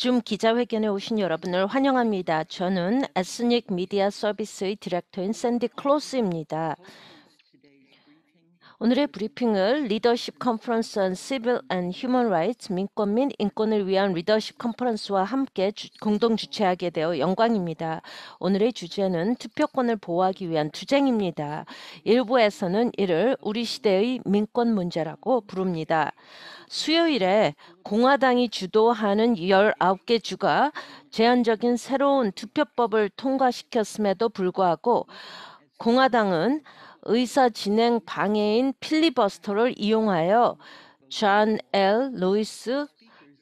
줌 기자회견에 오신 여러분을 환영합니다. 저는 에스닉 미디어 서비스의 디렉터인 샌디 클로스입니다. 오늘의 브리핑을 리더십 컨퍼런스 on Civil and Human Rights, 민권 및 인권을 위한 리더십 컨퍼런스와 함께 공동 주최하게 되어 영광입니다. 오늘의 주제는 투표권을 보호하기 위한 투쟁입니다. 일부에서는 이를 우리 시대의 민권 문제라고 부릅니다. 수요일에 공화당이 주도하는 19개 주가 제한적인 새로운 투표법을 통과시켰음에도 불구하고 공화당은 의사 진행 방해인 필리버스터를 이용하여 존 L. 루이스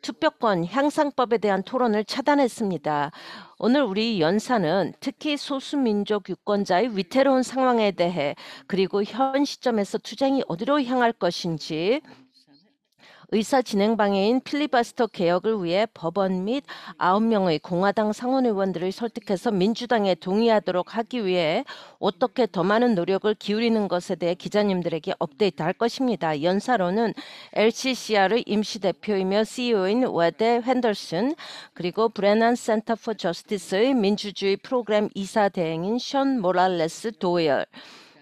투표권 향상법에 대한 토론을 차단했습니다. 오늘 우리 연사는 특히 소수민족 유권자의 위태로운 상황에 대해 그리고 현 시점에서 투쟁이 어디로 향할 것인지 의사 진행 방해인 필리버스터 개혁을 위해 법원 및 9명의 공화당 상원의원들을 설득해서 민주당에 동의하도록 하기 위해 어떻게 더 많은 노력을 기울이는 것에 대해 기자님들에게 업데이트할 것입니다. 연사로는 LCCR의 임시대표이며 CEO인 웨데 핸더슨, 그리고 브레난 센터 포 저스티스의 민주주의 프로그램 이사 대행인 션 모랄레스 도열,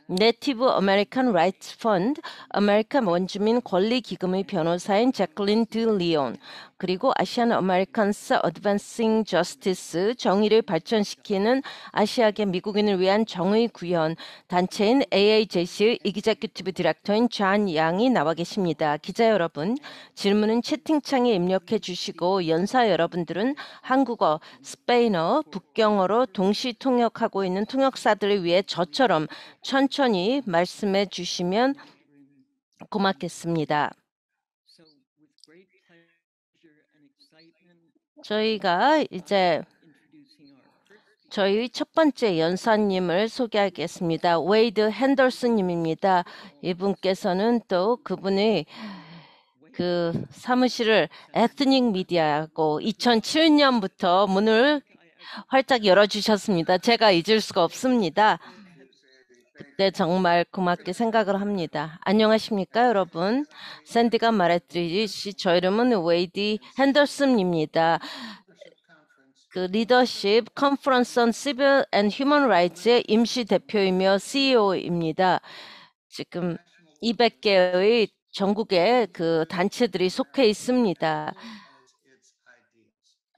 네티브 아메리칸 라이츠 펀드, 아메리칸 원주민 권리기금의 변호사인 제클린 드 리온, 그리고 아시안 아메리칸스 어드밴싱 저스티스, 정의를 발전시키는 아시아계 미국인을 위한 정의구현 단체인 AAJC의 이기자큐티브 디렉터인 존 양이 나와 계십니다. 기자 여러분, 질문은 채팅창에 입력해 주시고 연사 여러분들은 한국어, 스페인어, 북경어로 동시 통역하고 있는 통역사들을 위해 저처럼 천천히 말씀해 주시면 고맙겠습니다. 저희가 이제 저희 첫 번째 연사님을 소개하겠습니다. 웨이드 핸더슨님입니다. 이분께서는 또 그분의 그 사무실을 에스닉 미디어하고 2007년부터 문을 활짝 열어주셨습니다. 제가 잊을 수가 없습니다. 그때 정말 고맙게 생각을 합니다. 안녕하십니까 여러분. 샌디가 말했듯이 저 이름은 웨이디 핸더슨입니다. 그 리더십 컨퍼런스 on Civil and Human Rights의 임시 대표이며 CEO입니다. 지금 200개의 전국의 그 단체들이 속해 있습니다.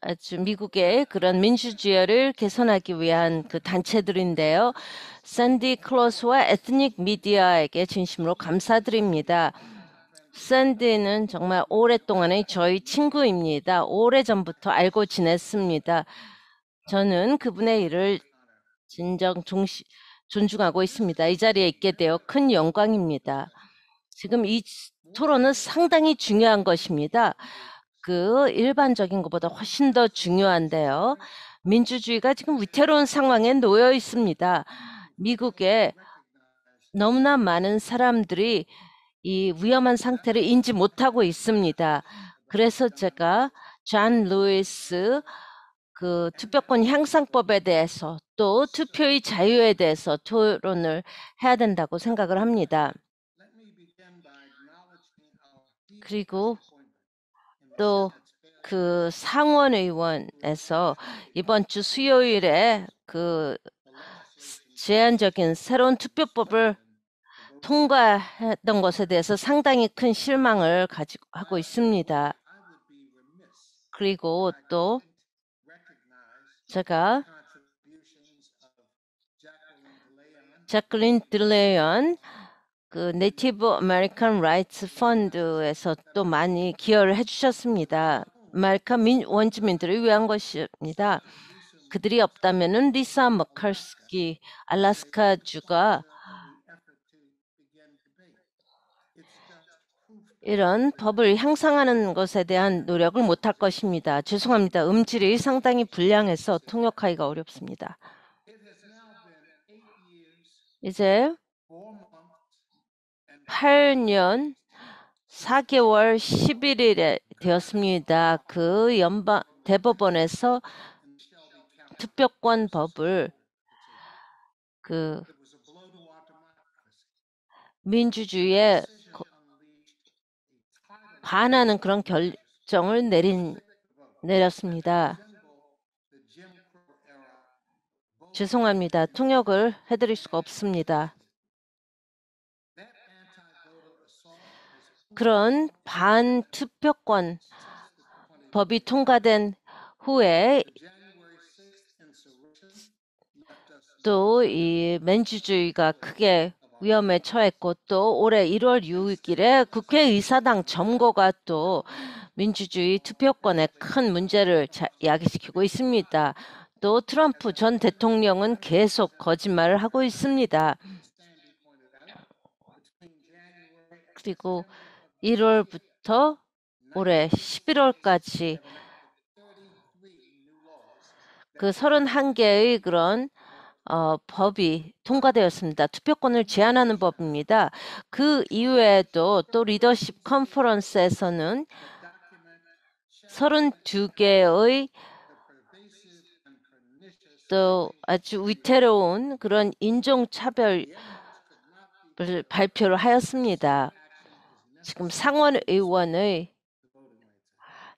아주 미국의 그런 민주주의를 개선하기 위한 그 단체들인데요. 샌디 클로스와 에스닉 미디어에게 진심으로 감사드립니다. 샌디는 정말 오랫동안의 저희 친구입니다. 오래전부터 알고 지냈습니다. 저는 그분의 일을 진정 존중하고 있습니다. 이 자리에 있게 되어 큰 영광입니다. 지금 이 토론은 상당히 중요한 것입니다. 그 일반적인 것보다 훨씬 더 중요한데요. 민주주의가 지금 위태로운 상황에 놓여 있습니다. 미국에 너무나 많은 사람들이 이 위험한 상태를 인지 못하고 있습니다. 그래서 제가 존 루이스 그 투표권 향상법에 대해서 또 투표의 자유에 대해서 토론을 해야 된다고 생각을 합니다. 그리고 또 그 상원의원에서 이번 주 수요일에 그 제한적인 새로운 투표법을 통과했던 것에 대해서 상당히 큰 실망을 하고 있습니다. 그리고 또 제가 제클린 딜레이언 그 네이티브 아메리칸 라이츠 펀드에서 또 많이 기여를 해주셨습니다. 아메리칸 원주민들을 위한 것입니다. 그들이 없다면은 리사 머칼스키 알래스카주가 이런 법을 향상하는 것에 대한 노력을 못할 것입니다. 죄송합니다. 음질이 상당히 불량해서 통역하기가 어렵습니다. 이제 8년 4개월 11일에 되었습니다. 그 대법원에서 투표권 법을 그 민주주의에 반하는 그런 결정을 내린 내렸습니다. 죄송합니다. 통역을 해드릴 수가 없습니다. 그런 반투표권 법이 통과된 후에 또 이 민주주의가 크게 위험에 처했고 또 올해 1월 6일에 국회의사당 점거가 또 민주주의 투표권에 큰 문제를 야기시키고 있습니다. 또 트럼프 전 대통령은 계속 거짓말을 하고 있습니다. 그리고 1월부터 올해 11월까지 그 31개의 그런 법이 통과되었습니다. 투표권을 제한하는 법입니다. 그 이외에도 또 리더십 컨퍼런스에서는 32개의 또 아주 위태로운 그런 인종차별을 발표를 하였습니다. 지금 상원의원의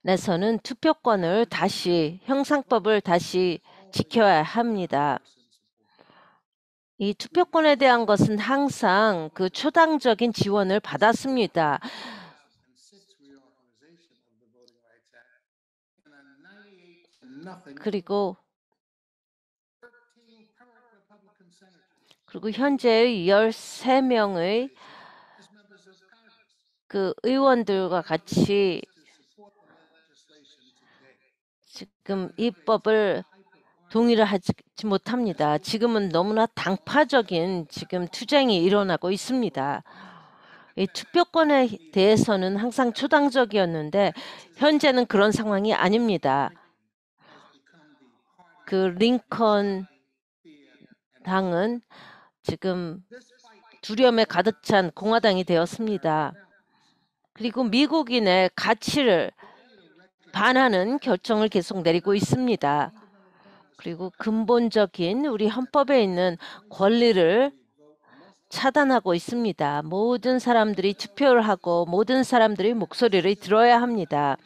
내서는 투표권을 다시 형상법을 다시 지켜야 합니다. 이 투표권에 대한 것은 항상 그 초당적인 지원을 받았습니다. 그리고 현재의 13명의 그 의원들과 같이 지금 이 법을 동의를 하지 못합니다. 지금은 너무나 당파적인 지금 투쟁이 일어나고 있습니다. 이 투표권에 대해서는 항상 초당적이었는데 현재는 그런 상황이 아닙니다. 그 링컨 당은 지금 두려움에 가득 찬 공화당이 되었습니다. 그리고 미국인의 가치를 반하는 결정을 계속 내리고 있습니다. 그리고 근본적인 우리 헌법에 있는 권리를 차단하고 있습니다. 모든 사람들이 투표를 하고 모든 사람들이 목소리를 들어야 합니다.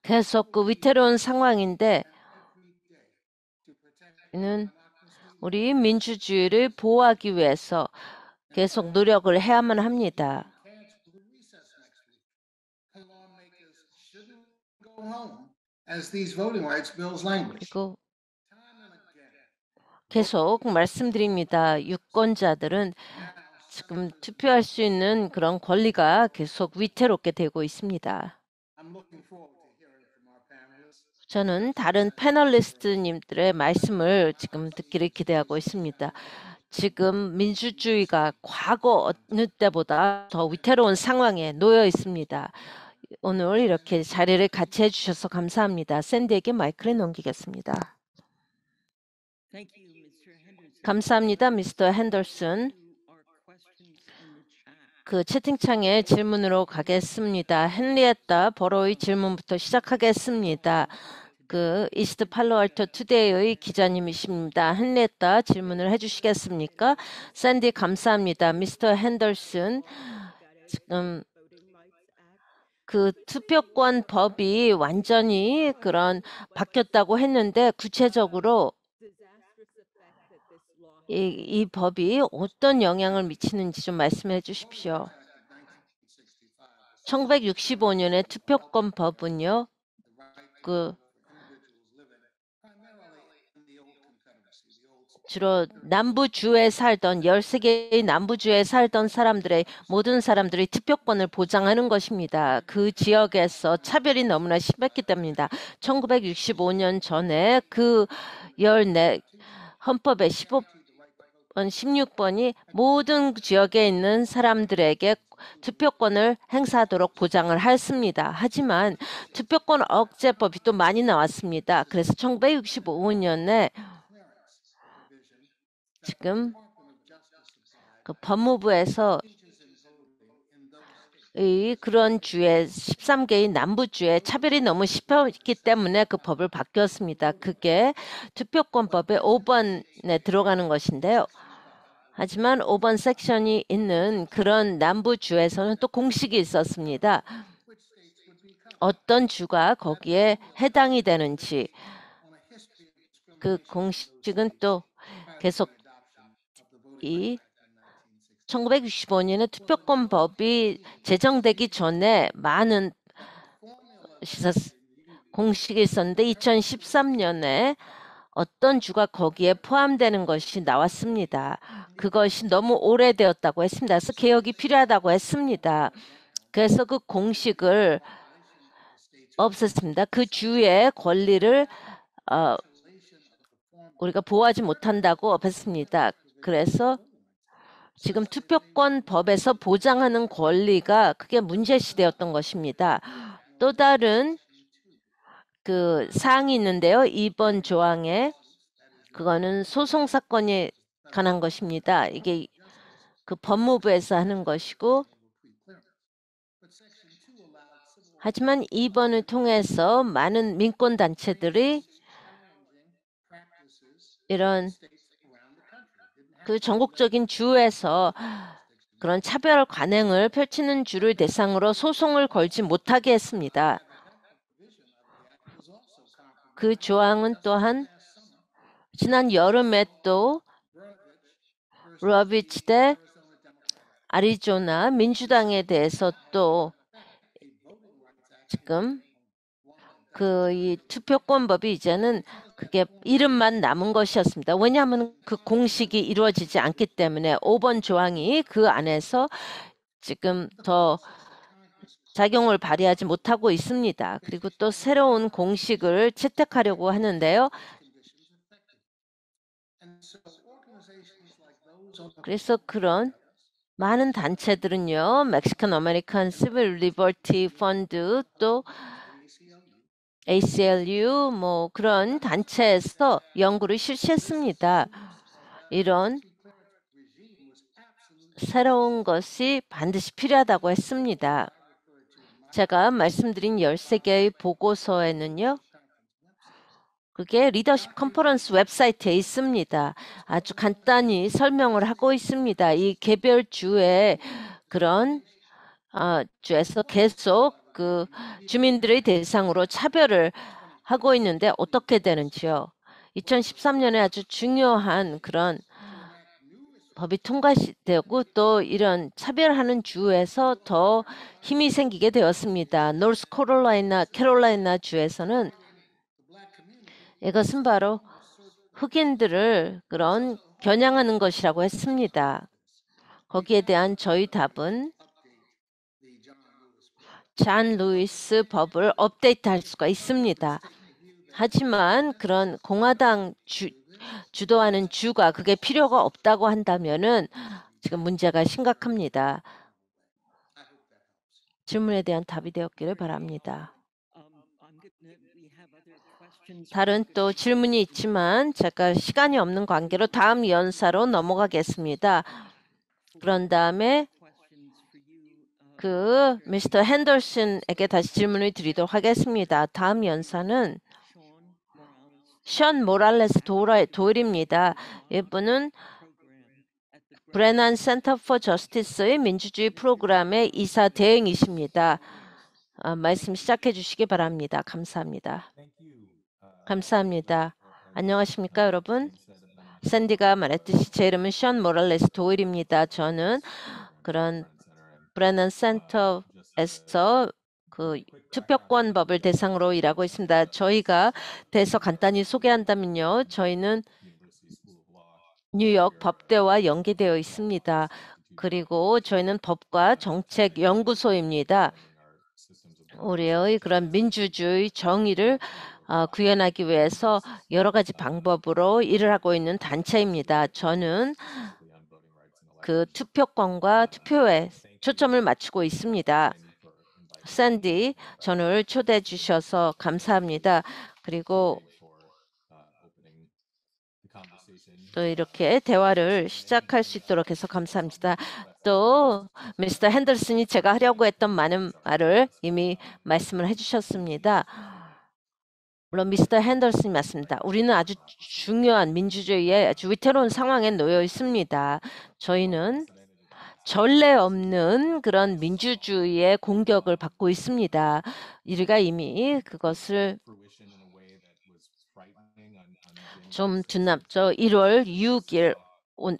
계속 그 위태로운 상황인데 이는 우리 민주주의를 보호하기 위해서 계속 노력을 해야만 합니다. 그리고 계속 말씀드립니다. 유권자들은 지금 투표할 수 있는 그런 권리가 계속 위태롭게 되고 있습니다. 저는 다른 패널리스트님들의 말씀을 지금 듣기를 기대하고 있습니다. 지금 민주주의가 과거 어느 때보다 더 위태로운 상황에 놓여 있습니다. 오늘 이렇게 자리를 같이 해주셔서 감사합니다. 샌디에게 마이크를 넘기겠습니다. 감사합니다, 미스터 핸더슨. 그 채팅창에 질문으로 가겠습니다. 헨리에타 버로의 질문부터 시작하겠습니다. 그 이스트 팔로알토 투데이의 기자님이십니다. 헨리에타 질문을 해주시겠습니까? 샌디 감사합니다. 미스터 핸더슨, 지금 그 투표권 법이 완전히 그런 바뀌었다고 했는데 구체적으로 이 법이 어떤 영향을 미치는지 좀 말씀해 주십시오. 1965년의 투표권 법은요, 주로 남부주에 살던 13개의 남부주에 살던 사람들의 모든 사람들이 투표권을 보장하는 것입니다. 그 지역에서 차별이 너무나 심했기 때문입니다. 1965년 전에 그 14 헌법의 15번, 16번이 모든 지역에 있는 사람들에게 투표권을 행사하도록 보장을 했습니다. 하지만 투표권 억제법이 또 많이 나왔습니다. 그래서 1965년에 지금 그 법무부에서 그런 주에 13개의 남부주에 차별이 너무 심했기 때문에 그 법을 바뀌었습니다. 그게 투표권법의 5번에 들어가는 것인데요. 하지만 5번 섹션이 있는 그런 남부주에서는 또 공식이 있었습니다. 어떤 주가 거기에 해당이 되는지 그 공식은 또 계속 이 1965년에 투표권법이 제정되기 전에 많은 시사 공식이 있었는데 2013년에 어떤 주가 거기에 포함되는 것이 나왔습니다. 그것이 너무 오래되었다고 했습니다. 그래서 개혁이 필요하다고 했습니다. 그래서 그 공식을 없앴습니다. 그 주의 권리를 우리가 보호하지 못한다고 없앴습니다. 그래서 지금 투표권 법에서 보장하는 권리가 크게 문제시되었던 것입니다. 또 다른 그 사항이 있는데요. 2번 조항에 그거는 소송 사건에 관한 것입니다. 이게 그 법무부에서 하는 것이고 하지만 2번을 통해서 많은 민권단체들이 이런 그 전국적인 주에서 그런 차별 관행을 펼치는 주를 대상으로 소송을 걸지 못하게 했습니다. 그 조항은 또한 지난 여름에 또 러비치 대 아리조나 민주당에 대해서 또 지금 그 이 투표권법이 이제는 그게 이름만 남은 것이었습니다. 왜냐하면 그 공식이 이루어지지 않기 때문에 5번 조항이 그 안에서 지금 더 작용을 발휘하지 못하고 있습니다. 그리고 또 새로운 공식을 채택하려고 하는데요. 그래서 그런 많은 단체들은요. 멕시칸 아메리칸 시빌 리버티 펀드 또 ACLU 뭐 그런 단체에서 연구를 실시했습니다. 이런 새로운 것이 반드시 필요하다고 했습니다. 제가 말씀드린 13개의 보고서에는요. 그게 리더십 컨퍼런스 웹사이트에 있습니다. 아주 간단히 설명을 하고 있습니다. 이 개별 주의 그런 주에서 계속 그 주민들의 대상으로 차별을 하고 있는데 어떻게 되는지요. 2013년에 아주 중요한 그런 법이 통과되고 또 이런 차별하는 주에서 더 힘이 생기게 되었습니다. 캐롤라이나 주에서는 이것은 바로 흑인들을 그런 겨냥하는 것이라고 했습니다. 거기에 대한 저희 답은 잔 루이스 법을 업데이트할 수가 있습니다. 하지만 그런 공화당 주도하는 주가 그게 필요가 없다고 한다면은 지금 문제가 심각합니다. 질문에 대한 답이 되었기를 바랍니다. 다른 또 질문이 있지만 제가 시간이 없는 관계로 다음 연사로 넘어가겠습니다. 그런 다음에 그 미스터 핸더슨에게 다시 질문을 드리도록 하겠습니다. 다음 연사는 션 모랄레스 도일입니다. 이분은 브레난 센터 포 저스티스의 민주주의 프로그램의 이사 대행이십니다. 말씀 시작해 주시기 바랍니다. 감사합니다. 감사합니다. 안녕하십니까 여러분? 샌디가 말했듯이 제 이름은 션 모랄레스 도일입니다. 저는 그런 브레난 센터에서 그 투표권법을 대상으로 일하고 있습니다. 저희가 대해서 간단히 소개한다면요. 저희는 뉴욕 법대와 연계되어 있습니다. 그리고 저희는 법과 정책 연구소입니다. 우리의 그런 민주주의 정의를 구현하기 위해서 여러 가지 방법으로 일을 하고 있는 단체입니다. 저는 그 투표권과 투표에 초점을 맞추고 있습니다. 샌디, 저를 초대해 주셔서 감사합니다. 그리고 또 이렇게 대화를 시작할 수 있도록 해서 감사합니다. 또 미스터 핸더슨이 제가 하려고 했던 많은 말을 이미 말씀을 해주셨습니다. 물론 미스터 핸더슨이 맞습니다. 우리는 아주 중요한 민주주의의 아주 위태로운 상황에 놓여 있습니다. 저희는 전례 없는 그런 민주주의의 공격을 받고 있습니다. 우리가 이미 그것을 좀 뒤늦죠. 1월 6일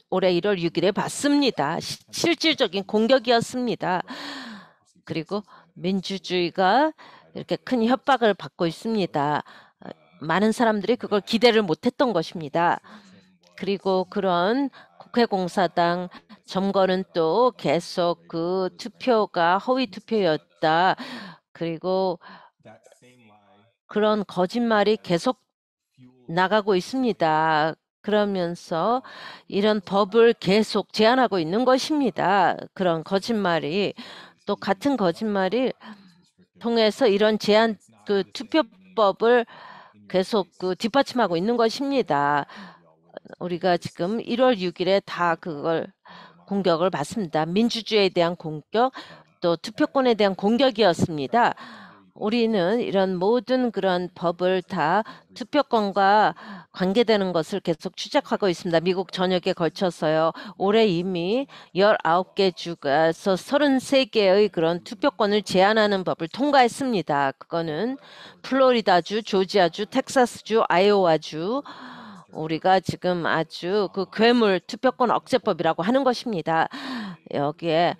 올해 1월 6일에 봤습니다. 실질적인 공격이었습니다. 그리고 민주주의가 이렇게 큰 협박을 받고 있습니다. 많은 사람들이 그걸 기대를 못했던 것입니다. 그리고 그런 국회공사당 점거는 또 계속 그 투표가 허위 투표였다. 그리고 그런 거짓말이 계속 나가고 있습니다. 그러면서 이런 법을 계속 제안하고 있는 것입니다. 그런 거짓말이 또 같은 거짓말이 통해서 이런 제한 그 투표법을 계속 그 뒷받침하고 있는 것입니다. 우리가 지금 1월 6일에 다 그걸 공격을 받습니다. 민주주의에 대한 공격, 또 투표권에 대한 공격이었습니다. 우리는 이런 모든 그런 법을 다 투표권과 관계되는 것을 계속 추적하고 있습니다. 미국 전역에 걸쳐서요. 올해 이미 19개 주가에서 33개의 그런 투표권을 제한하는 법을 통과했습니다. 그거는 플로리다주, 조지아주, 텍사스주, 아이오와주, 우리가 지금 아주 그 괴물 투표권 억제법이라고 하는 것입니다. 여기에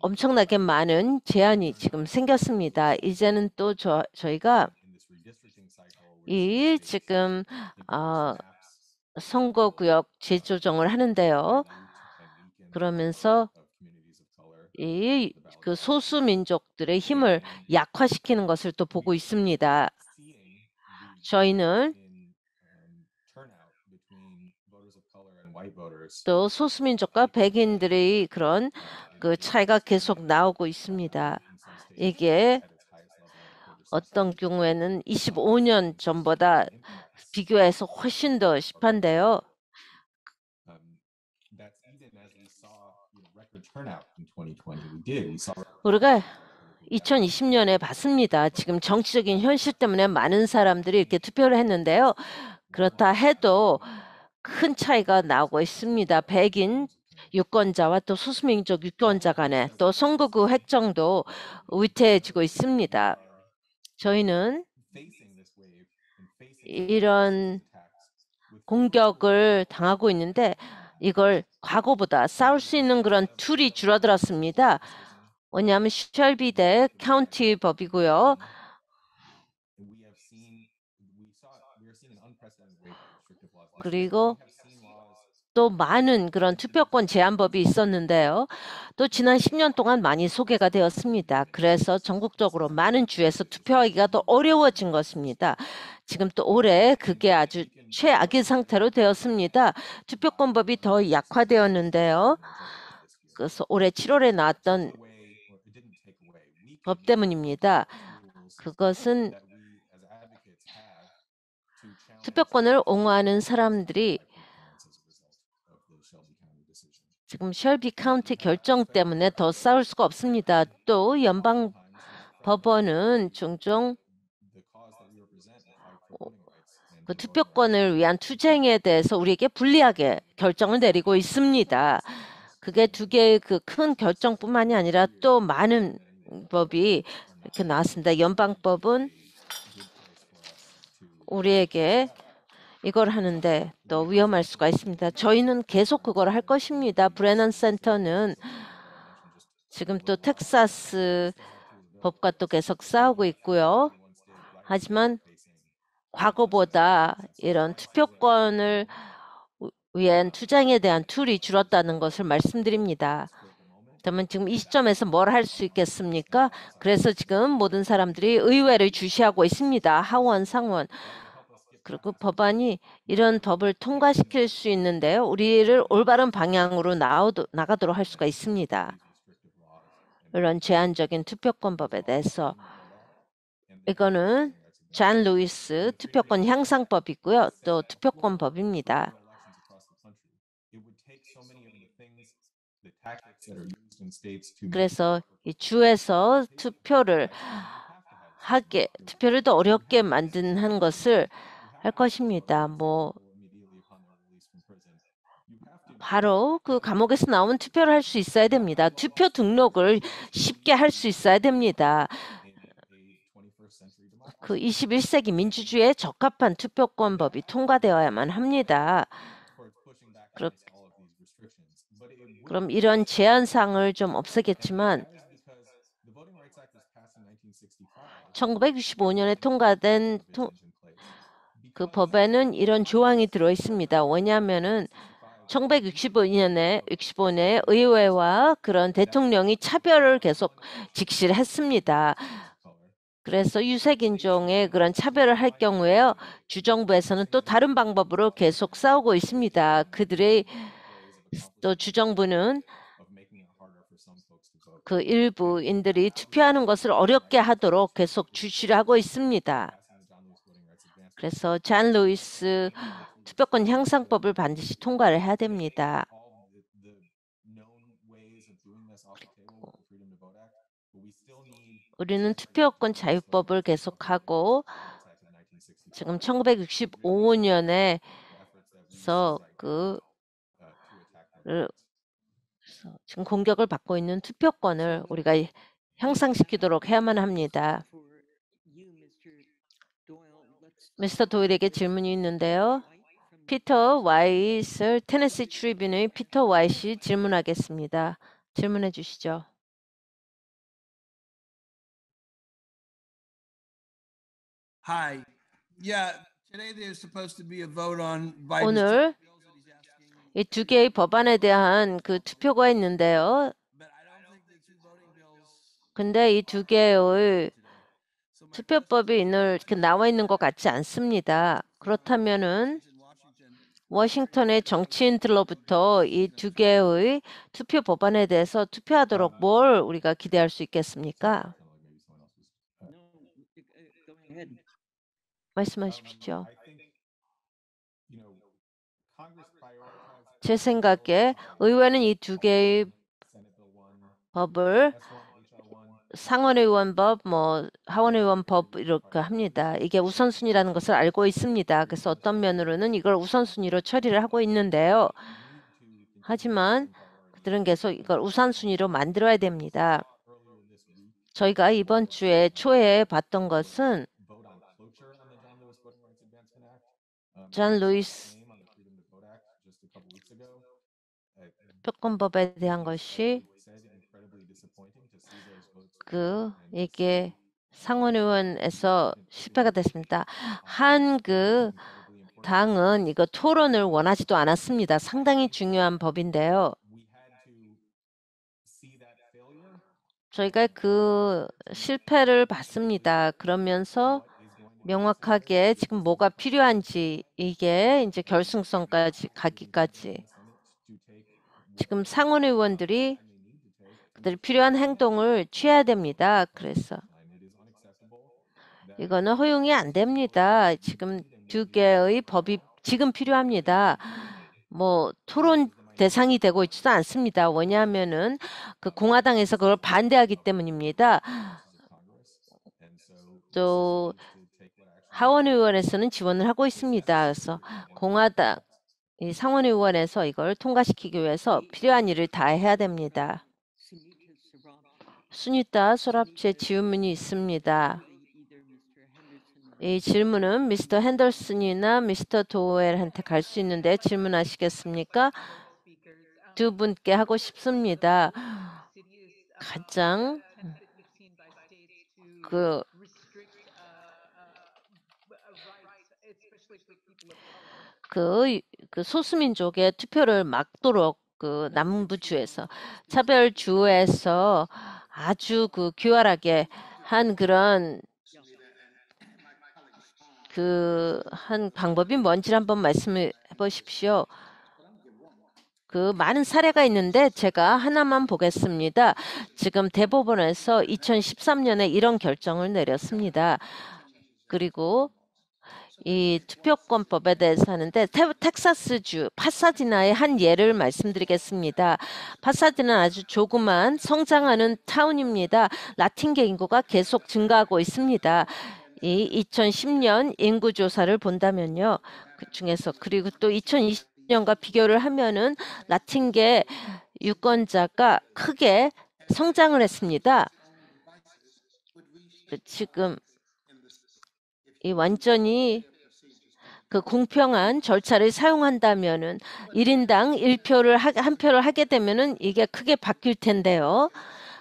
엄청나게 많은 제한이 지금 생겼습니다. 이제는 또 저희가 이 지금 선거구역 재조정을 하는데요. 그러면서 이 그 소수 민족들의 힘을 약화시키는 것을 또 보고 있습니다. 저희는 또 소수민족과 백인들의 그런 그 차이가 계속 나오고 있습니다. 이게 어떤 경우에는 25년 전보다 비교해서 훨씬 더 심한데요. 우리가 2020년에 봤습니다. 지금 정치적인 현실 때문에 많은 사람들이 이렇게 투표를 했는데요. 그렇다 해도 큰 차이가 나오고 있습니다. 백인 유권자와 또 소수민족 유권자 간에 또 선거구 획정도 위태해지고 있습니다. 저희는 이런 공격을 당하고 있는데 이걸 과거보다 싸울 수 있는 그런 툴이 줄어들었습니다. 왜냐하면 쉘비 대 카운티 법이고요. 그리고 또 많은 그런 투표권 제한법이 있었는데요. 또 지난 10년 동안 많이 소개가 되었습니다. 그래서 전국적으로 많은 주에서 투표하기가 더 어려워진 것입니다. 지금 또 올해 그게 아주 최악의 상태로 되었습니다. 투표권법이 더 약화되었는데요. 그래서 올해 7월에 나왔던 법 때문입니다. 그것은 투표권을 옹호하는 사람들이 지금 쉘비 카운티 결정 때문에 더 싸울 수가 없습니다. 또 연방 법원은 종종 그 투표권을 위한 투쟁에 대해서 우리에게 불리하게 결정을 내리고 있습니다. 그게 두 개의 그 큰 결정뿐만이 아니라 또 많은 법이 이렇게 나왔습니다. 연방법은 우리에게 이걸 하는데 또 위험할 수가 있습니다. 저희는 계속 그걸 할 것입니다. 브레넌 센터는 지금 또 텍사스 법과 또 계속 싸우고 있고요. 하지만 과거보다 이런 투표권을 위한 투쟁에 대한 툴이 줄었다는 것을 말씀드립니다. 그러면 지금 이 시점에서 뭘 할 수 있겠습니까? 그래서 지금 모든 사람들이 의회를 주시하고 있습니다. 하원, 상원. 그리고 법안이 이런 법을 통과시킬 수 있는데요. 우리를 올바른 방향으로 나가도록 할 수가 있습니다. 이런 제한적인 투표권법에 대해서 이거는 잔 루이스 투표권 향상법이고요. 또 투표권법입니다. 그래서 이 주에서 투표를 더 어렵게 만드는 것을 할 것입니다. 바로 그 감옥에서 나오면 투표를 할 수 있어야 됩니다. 투표 등록을 쉽게 할 수 있어야 됩니다. 그 21세기 민주주의에 적합한 투표권법이 통과되어야만 합니다. 그럼 이런 제한사항을 좀 없애겠지만 1965년에 통과된 그 법에는 이런 조항이 들어 있습니다. 왜냐하면은 1965년에 의회와 그런 대통령이 차별을 계속 직시를 했습니다. 그래서 유색인종의 그런 차별을 할 경우에요, 주정부에서는 또 다른 방법으로 계속 싸우고 있습니다. 그들의 또 주정부는 그 일부인들이 투표하는 것을 어렵게 하도록 계속 주시를 하고 있습니다. 그래서 잔 루이스 투표권 향상법을 반드시 통과를 해야 됩니다. 우리는 투표권 자유법을 계속하고 지금 1965년에서 지금 공격을 받고 있는 투표권을 우리가 향상시키도록 해야만 합니다. 미스터 도일에게 질문이 있는데요. 피터 와이트, 테네시 트리뷴의 피터 와이트이 질문하겠습니다. 질문해 주시죠. Hi. Yeah, today there's supposed to be a vote on Biden's 오늘 이 두 개의 법안에 대한 그 투표가 있는데요. 근데 이 두 개의 투표법이 오늘 이렇게 나와 있는 것 같지 않습니다. 그렇다면은 워싱턴의 정치인들로부터 이 두 개의 투표 법안에 대해서 투표하도록 뭘 우리가 기대할 수 있겠습니까? 말씀하십시오. 제 생각에 의회는 이 두 개의 법을 상원의원법, 하원의원법 이렇게 합니다. 이게 우선순위라는 것을 알고 있습니다. 그래서 어떤 면으로는 이걸 우선순위로 처리를 하고 있는데요. 하지만 그들은 계속 이걸 우선순위로 만들어야 됩니다. 저희가 이번 주에 초에 봤던 것은 잔 루이스 표권법에 대한 것이 이게 상원의원에서 실패가 됐습니다. 한 당은 이거 토론을 원하지도 않았습니다. 상당히 중요한 법인데요. 저희가 그 실패를 봤습니다. 그러면서 명확하게 지금 뭐가 필요한지 이게 이제 결승선까지 가기까지 지금 상원의원들이 그들이 필요한 행동을 취해야 됩니다. 그래서 이거는 허용이 안 됩니다. 지금 두 개의 법이 지금 필요합니다. 토론 대상이 되고 있지도 않습니다. 왜냐하면은 그 공화당에서 그걸 반대하기 때문입니다. 또 하원의원에서는 지원을 하고 있습니다. 그래서 공화당 이 상원의원에서 이걸 통과시키기 위해서 필요한 일을 다 해야 됩니다. 수니타 소랍제 질문이 있습니다. 이 질문은 미스터 핸더슨이나 미스터 도웰한테 갈 수 있는데 질문하시겠습니까? 두 분께 하고 싶습니다. 가장 그 소수민족의 투표를 막도록 그 남부주에서 차별주에서 아주 규활하게 한 그런 한 방법이 뭔지 한번 말씀해 보십시오. 많은 사례가 있는데 제가 하나만 보겠습니다. 지금 대법원에서 2013년에 이런 결정을 내렸습니다. 그리고 이 투표권법에 대해서 하는데 텍사스주 파사디나의 한 예를 말씀드리겠습니다. 파사디나는 아주 조그만 성장하는 타운입니다. 라틴계 인구가 계속 증가하고 있습니다. 이 2010년 인구 조사를 본다면요. 그 중에서 그리고 또 2020 20년과 비교를 하면은 라틴계 유권자가 크게 성장을 했습니다. 지금 이 완전히 그 공평한 절차를 사용한다면은 1인당 1표를 한 표를 하게 되면은 이게 크게 바뀔 텐데요.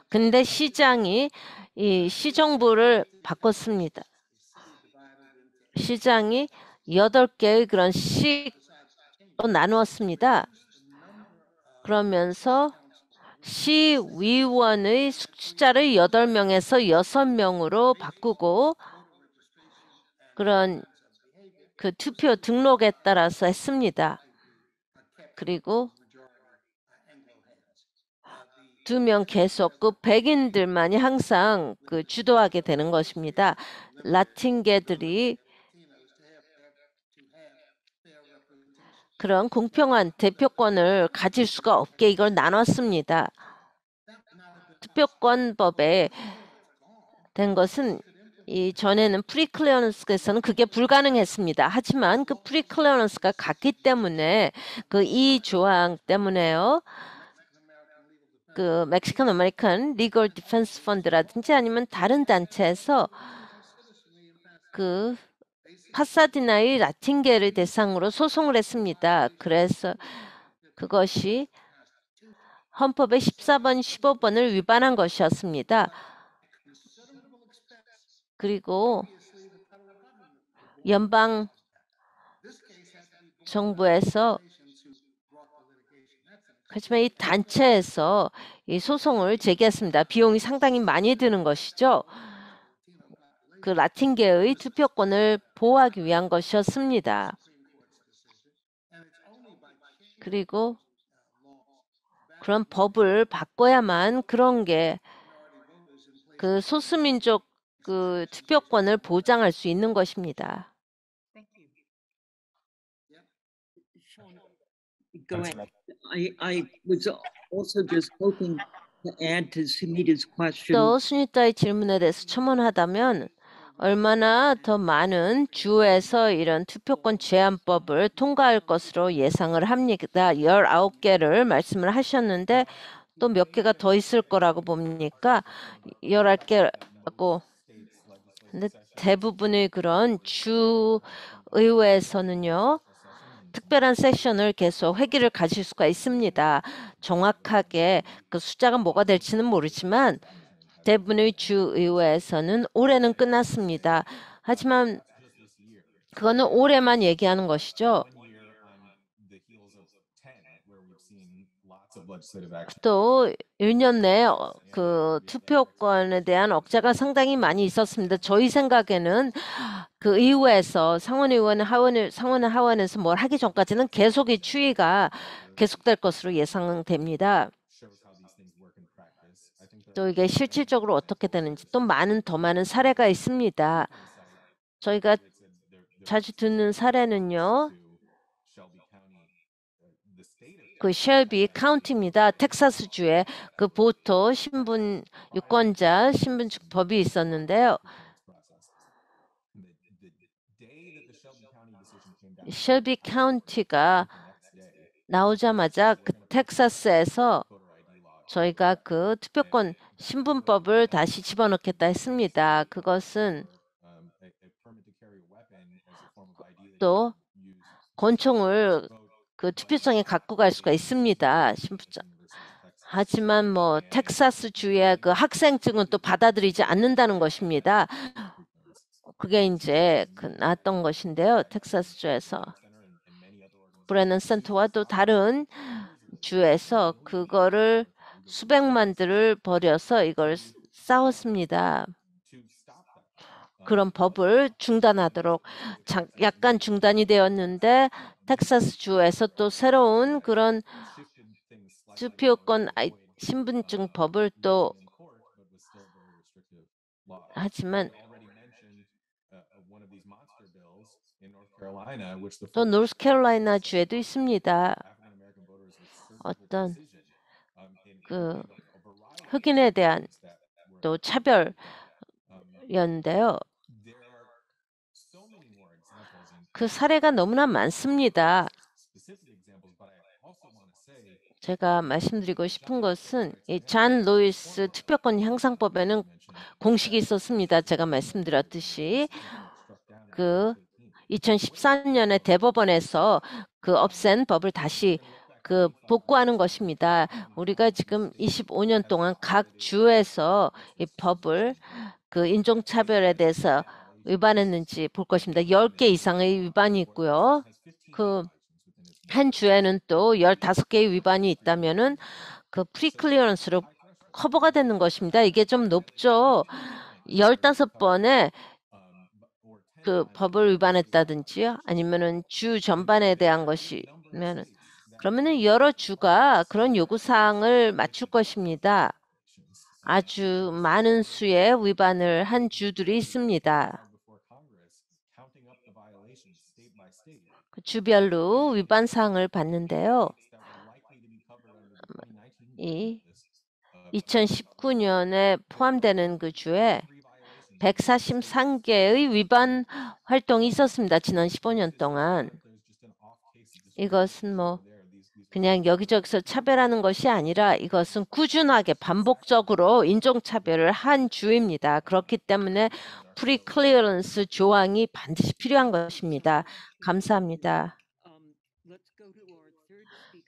근데 시장이 이 시정부를 바꿨습니다. 시장이 8개의 그런 시로 나누었습니다. 그러면서 시의원의 숫자를 8명에서 6명으로 바꾸고 그런 그 투표 등록에 따라서 했습니다. 그리고 2명 계속 그 백인들만이 항상 그 주도하게 되는 것입니다. 라틴계들이 그런 공평한 대표권을 가질 수가 없게 이걸 나눴습니다. 투표권법에 된 것은 이 전에는 프리클리어런스에서는 그게 불가능했습니다. 하지만 그 프리클리어런스가 같기 때문에 그 이 조항 때문에요. 그 멕시칸 아메리칸 리걸 디펜스 펀드라든지 아니면 다른 단체에서 그 파사디나의 라틴계를 대상으로 소송을 했습니다. 그래서 그것이 헌법의 14번, 15번을 위반한 것이었습니다. 그리고 연방 정부에서 하지만 이 단체에서 이 소송을 제기했습니다. 비용이 상당히 많이 드는 것이죠. 그 라틴계의 투표권을 보호하기 위한 것이었습니다. 그리고 그런 법을 바꿔야만 그런 게 그 소수민족 그 투표권을 보장할 수 있는 것입니다. Go ahead. I was also just hoping to add to Sunita's question. 또 수니타의 질문에 대해서 첨언하다면 얼마나 더 많은 주에서 이런 투표권 제한법을 통과할 것으로 예상을 합니다. 19개를 말씀을 하셨는데 또 몇 개가 더 있을 거라고 봅니까? 11개라고. 근데 대부분의 그런 주 의회에서는요. 특별한 세션을 계속 회기를 가질 수가 있습니다. 정확하게 그 숫자가 뭐가 될지는 모르지만 대부분의 주의회에서는 올해는 끝났습니다. 하지만 그거는 올해만 얘기하는 것이죠. 또 1년 내에 그 투표권에 대한 억제가 상당히 많이 있었습니다. 저희 생각에는 그 의회에서 상원의원, 하원에서 뭘 하기 전까지는 계속 이 추이가 계속될 것으로 예상됩니다. 또 이게 실질적으로 어떻게 되는지 또 더 많은 사례가 있습니다. 저희가 자주 듣는 사례는요. 그 쉘비 카운티입니다. 텍사스주에 그 보토 신분 유권자 신분증 법이 있었는데요. 쉘비 카운티가 나오자마자 그 텍사스에서 저희가 그 투표권 신분법을 다시 집어넣겠다 했습니다. 그것은 또 권총을 그 투표장에 갖고 갈 수가 있습니다. 신분증. 하지만 뭐 텍사스 주의 그 학생증은 또 받아들이지 않는다는 것입니다. 그게 이제 나왔던 것인데요. 텍사스 주에서 브레넌 센터와 또 다른 주에서 그거를 수백만들을 벌여서 이걸 싸웠습니다. 그런 법을 중단하도록 약간 중단이 되었는데 텍사스 주에서 또 새로운 그런 투표권 신분증 법을 또 하지만 또 노스캐롤라이나 주에도 있습니다. 어떤 그 흑인에 대한 또 차별이었는데요. 그 사례가 너무나 많습니다. 제가 말씀드리고 싶은 것은 이 존 루이스 투표권 향상법에는 공식이 있었습니다. 제가 말씀드렸듯이 그 2014년에 대법원에서 그 없앤 법을 다시 그 복구하는 것입니다. 우리가 지금 25년 동안 각 주에서 이 법을 그 인종차별에 대해서 위반했는지 볼 것입니다. 10개 이상의 위반이 있고요. 그 한 주에는 또 15개의 위반이 있다면은 그 프리클리어런스로 커버가 되는 것입니다. 이게 좀 높죠. 15번에 그 법을 위반했다든지요. 아니면은 주 전반에 대한 것이면은 그러면은 여러 주가 그런 요구사항을 맞출 것입니다. 아주 많은 수의 위반을 한 주들이 있습니다. 그 주별로 위반 사항을 봤는데요. 이 2019년에 포함되는 그 주에 143개의 위반 활동이 있었습니다. 지난 15년 동안. 이것은 뭐 그냥 여기저기서 차별하는 것이 아니라 이것은 꾸준하게 반복적으로 인종차별을 한 주입니다. 그렇기 때문에 프리클리어런스 조항이 반드시 필요한 것입니다. 감사합니다.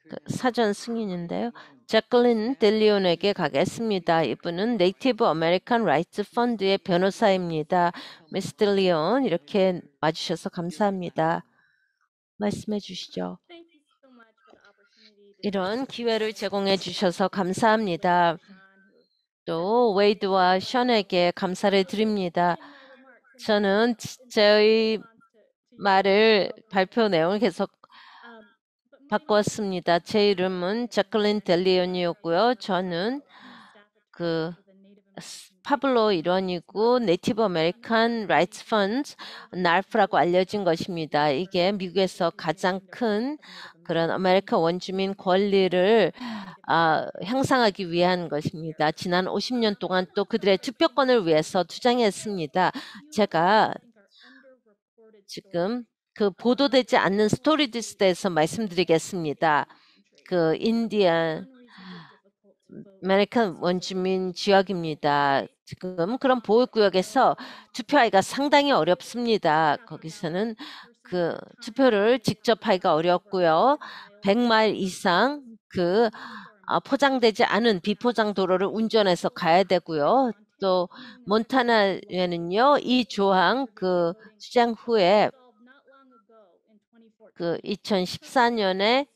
그 사전 승인인데요. 제클린 델리온에게 가겠습니다. 이분은 네이티브 아메리칸 라이츠 펀드의 변호사입니다. 미스 델리온 이렇게 와주셔서 감사합니다. 말씀해 주시죠. 이런 기회를 제공해 주셔서 감사합니다. 또 웨이드와 션에게 감사를 드립니다. 저는 저의 말을 발표 내용을 계속 바꾸었습니다. 제 이름은 제클린 델리온이었고요. 저는 그 파블로 일원이고 네이티브 아메리칸 라이츠 펀드 NARF라고 알려진 것입니다. 이게 미국에서 가장 큰 그런 아메리카 원주민 권리를 향상하기 위한 것입니다. 지난 50년 동안 또 그들의 투표권을 위해서 투쟁했습니다. 제가 지금 그 보도되지 않는 스토리디스에 대해서 말씀드리겠습니다. 그 인디안 아메리칸 원주민 지역입니다. 지금 그런 보호구역에서 투표하기가 상당히 어렵습니다. 거기서는 그 투표를 직접 하기가 어렵고요. 100마일 이상 그 포장되지 않은 비포장 도로를 운전해서 가야 되고요. 또 몬타나에는요, 이 조항 그 수장 후에 그 2014년에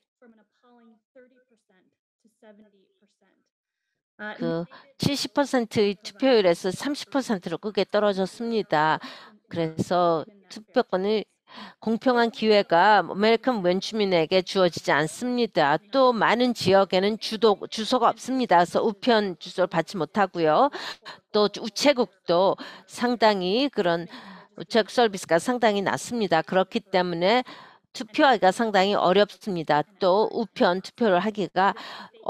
그 70%의 투표율에서 30%로 크게 떨어졌습니다. 그래서 투표권이 공평한 기회가 아메리칸 원주민에게 주어지지 않습니다. 또 많은 지역에는 주소가 없습니다. 그래서 우편 주소를 받지 못하고요. 또 우체국도 상당히 그런 우체국 서비스가 상당히 낮습니다. 그렇기 때문에 투표하기가 상당히 어렵습니다. 또 우편 투표를 하기가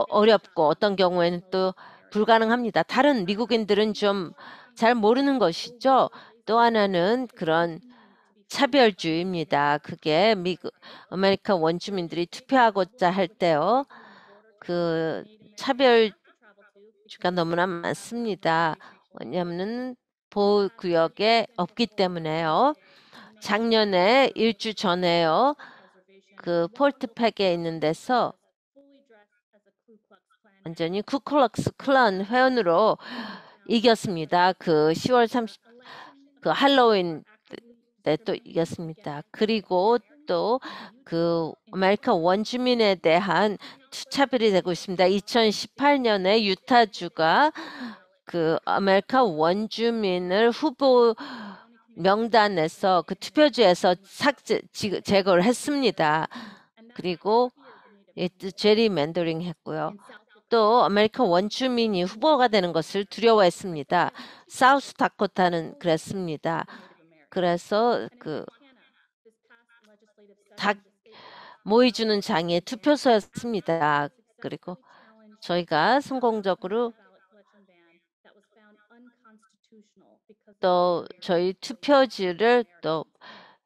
어렵고 어떤 경우에는 또 불가능합니다. 다른 미국인들은 좀 잘 모르는 것이죠. 또 하나는 그런 차별주의입니다. 그게 미국 아메리카 원주민들이 투표하고자 할 때요. 그 차별주가 너무나 많습니다. 왜냐하면 보호구역에 없기 때문에요. 작년에 일주 전에요. 그 폴트팩에 있는 데서 완전히 쿠클럭스 클란 회원으로 이겼습니다. 그 10월 30, 그 할로윈 때 또 이겼습니다. 그리고 또 그 아메리카 원주민에 대한 차별이 되고 있습니다. 2018년에 유타주가 그 아메리카 원주민을 후보 명단에서 그 투표지에서 제거를 했습니다. 그리고 제리맨더링 했고요. 또 아메리카 원주민이 후보가 되는 것을 두려워했습니다. 사우스 다코타는 그랬습니다. 그래서 그 닭 모이주는 장애 투표소였습니다. 그리고 저희가 성공적으로 또 저희 투표지를 또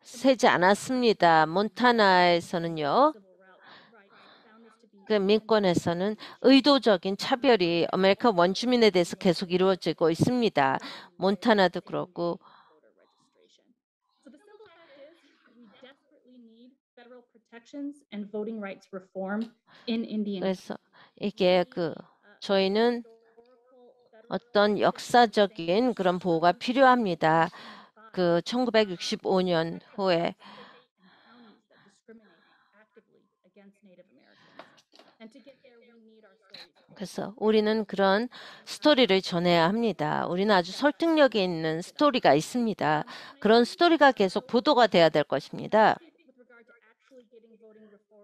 세지 않았습니다. 몬타나에서는요. 그 민권에서는 의도적인 차별이 아메리카 원주민에 대해서 계속 이루어지고 있습니다. 몬타나도 그렇고. So the simple fact is we desperately need federal protections and voting rights reform in Indiana. 그래서 이게 저희는 어떤 역사적인 그런 보호가 필요합니다. 1965년 후에 그래서 우리는 그런 스토리를 전해야 합니다. 우리는 아주 설득력이 있는 스토리가 있습니다. 그런 스토리가 계속 보도가 돼야 될 것입니다.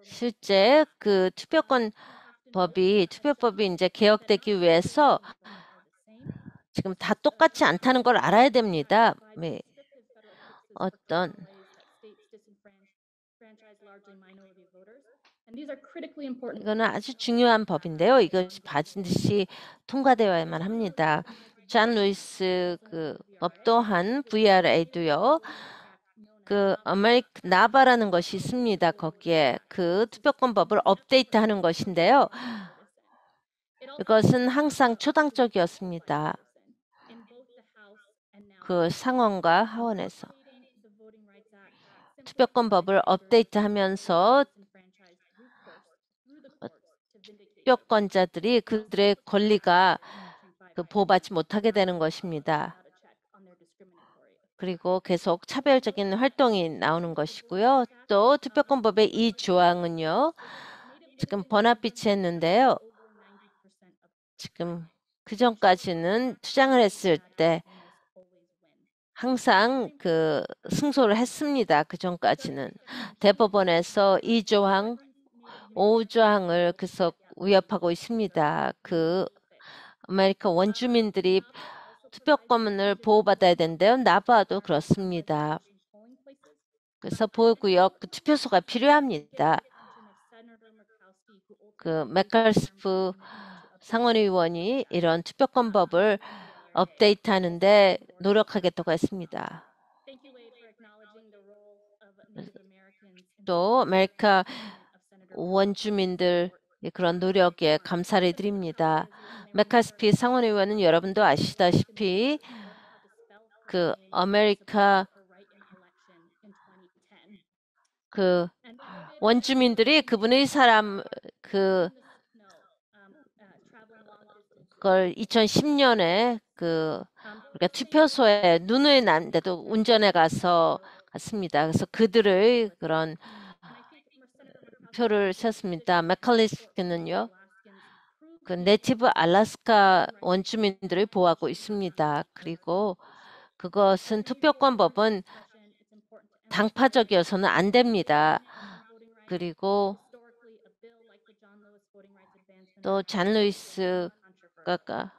실제 투표법이 이제 개혁되기 위해서 지금 다 똑같지 않다는 걸 알아야 됩니다. 네. 이거는 아주 중요한 법인데요. 이것이 반드시 통과되어야만 합니다. 존 루이스 법 또한 VRA도요. 나바라는 것이 있습니다. 거기에 투표권법을 업데이트하는 것인데요. 이것은 항상 초당적이었습니다. 상원과 하원에서 투표권법을 업데이트하면서 투표권자들이 그들의 권리가 보호받지 못하게 되는 것입니다. 그리고 계속 차별적인 활동이 나오는 것이고요. 또 투표권법의 이 조항은요. 지금 번합비치 했는데요. 지금 그전까지는 투장을 했을 때 항상 승소를 했습니다. 그전까지는 대법원에서 2조항, 5조항을 계속 위협하고 있습니다. 아메리카 원주민들이 투표권을 보호받아야 되는데요. 나바도 그렇습니다. 그래서 보호구역 투표소가 필요합니다. 맥칼스프 상원의원이 이런 투표권법을 업데이트하는데 노력하겠다고 했습니다. 또 아메리카 원주민들 그런 노력에 감사를 드립니다. 맥카스피 상원의원은 여러분도 아시다시피 아메리카 원주민들이 그분의 사람 그걸 2010년에 우리가 투표소에 눈이 났는데도 운전해 갔습니다. 그래서 그들의 그런 표를 쳤습니다. 맥칼리스크는요. 네이티브 알래스카 원주민들을 보호하고 있습니다. 그리고 그것은 투표권법은 당파적이어서는 안 됩니다. 그리고 또 존 루이스가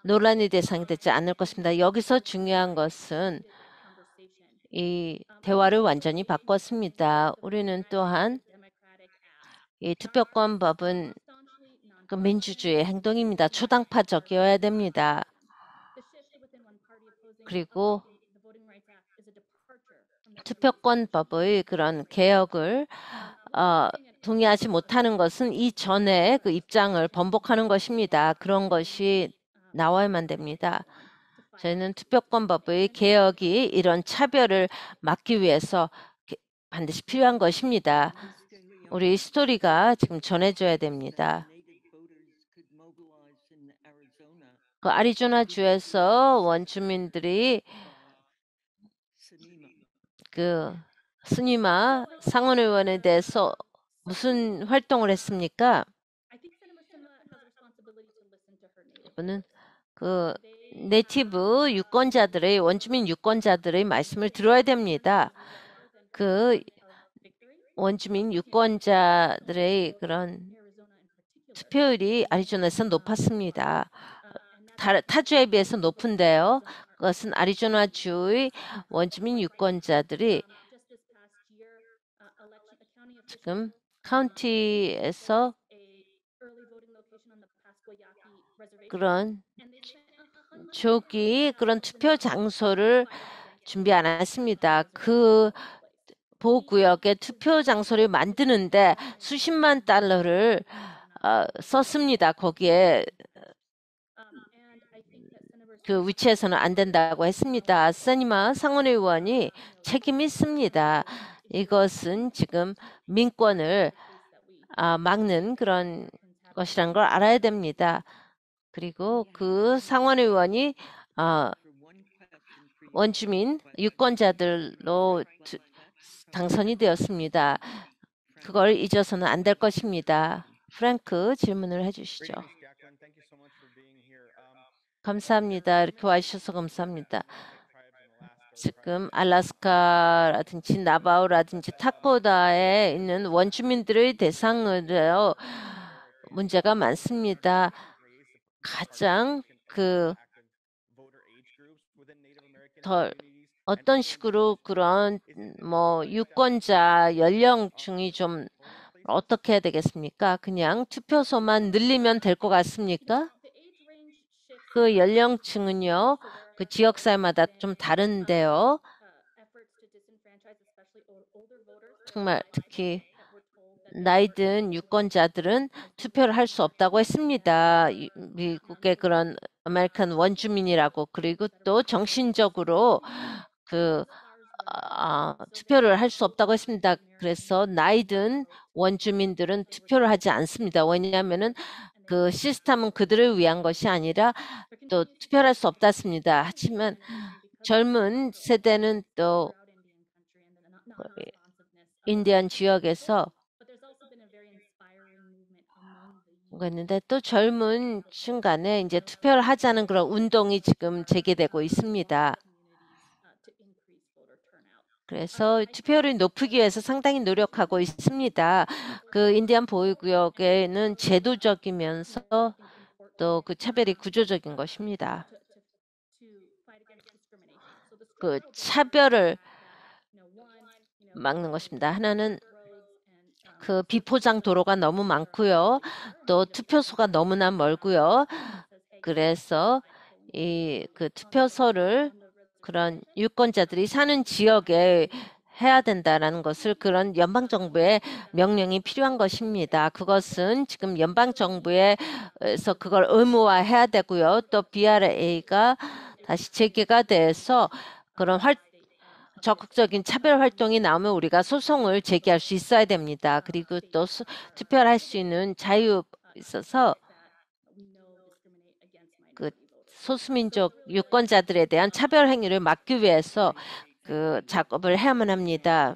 논란의 대상이 되지 않을 것입니다. 여기서 중요한 것은 이 대화를 완전히 바꿨습니다. 우리는 또한 이 투표권법은 민주주의 행동입니다. 초당파적이어야 됩니다. 그리고 투표권법의 그런 개혁을 동의하지 못하는 것은 이전에 입장을 번복하는 것입니다. 그런 것이 나와야만 됩니다. 저희는 투표권법의 개혁이 이런 차별을 막기 위해서 반드시 필요한 것입니다. 우리 스토리가 지금 전해져야 됩니다. 아리조나주에서 원주민들이 스니마 상원의원에 대해서 무슨 활동을 했습니까? 이분은 네이티브 유권자들의 원주민 유권자들의 말씀을 들어야 됩니다. 원주민 유권자들의 그런 투표율이 아리조나에서 높았습니다. 타주에 비해서 높은데요. 그것은 아리조나주의 원주민 유권자들이 지금 카운티에서 그런 조기 그런 투표 장소를 준비 안 했습니다. 보호구역의 투표 장소를 만드는데 수십만 달러를 썼습니다. 거기에 그 위치에서는 안 된다고 했습니다. 세니마 상원의원이 책임 있습니다. 이것은 지금 민권을 막는 그런 것이라는 걸 알아야 됩니다. 그리고 그 상원의원이 원주민 유권자들로 당선이 되었습니다. 그걸 잊어서는 안 될 것입니다. 프랭크 질문을 해주시죠. 감사합니다. 이렇게 와주셔서 감사합니다. 지금 알래스카라든지 나바오라든지 타코다에 있는 원주민들의 대상으로 문제가 많습니다. 가장 어떤 식으로 그런 유권자 연령층이 좀 어떻게 해야 되겠습니까? 그냥 투표소만 늘리면 될 것 같습니까? 그 연령층은요, 그 지역사회마다 좀 다른데요. 정말 특히 나이 든 유권자들은 투표를 할 수 없다고 했습니다. 미국의 그런 아메리칸 원주민이라고. 그리고 또 정신적으로 투표를 할 수 없다고 했습니다. 그래서 나이 든 원주민들은 투표를 하지 않습니다. 왜냐하면은 그 시스템은 그들을 위한 것이 아니라 또 투표를 할 수 없다습니다. 하지만 젊은 세대는 또 인디안 지역에서 있는데 또 젊은 층간에 이제 투표를 하자는 그런 운동이 지금 제기되고 있습니다. 그래서 투표율을 높이기 위해서 상당히 노력하고 있습니다. 그 인디안 보호구역에는 제도적이면서 또 그 차별이 구조적인 것입니다. 그 차별을 막는 것입니다. 하나는 그 비포장 도로가 너무 많고요. 또 투표소가 너무나 멀고요. 그래서 그 투표소를 그런 유권자들이 사는 지역에 해야 된다라는 것을 그런 연방정부의 명령이 필요한 것입니다. 그것은 지금 연방정부에서 그걸 의무화해야 되고요. 또 BRA가 다시 재개가 돼서 그런 적극적인 차별 활동이 나오면 우리가 소송을 제기할 수 있어야 됩니다. 그리고 또 투표를 할 수 있는 자유 있어서 그 소수민족 유권자들에 대한 차별 행위를 막기 위해서 그 작업을 해야만 합니다.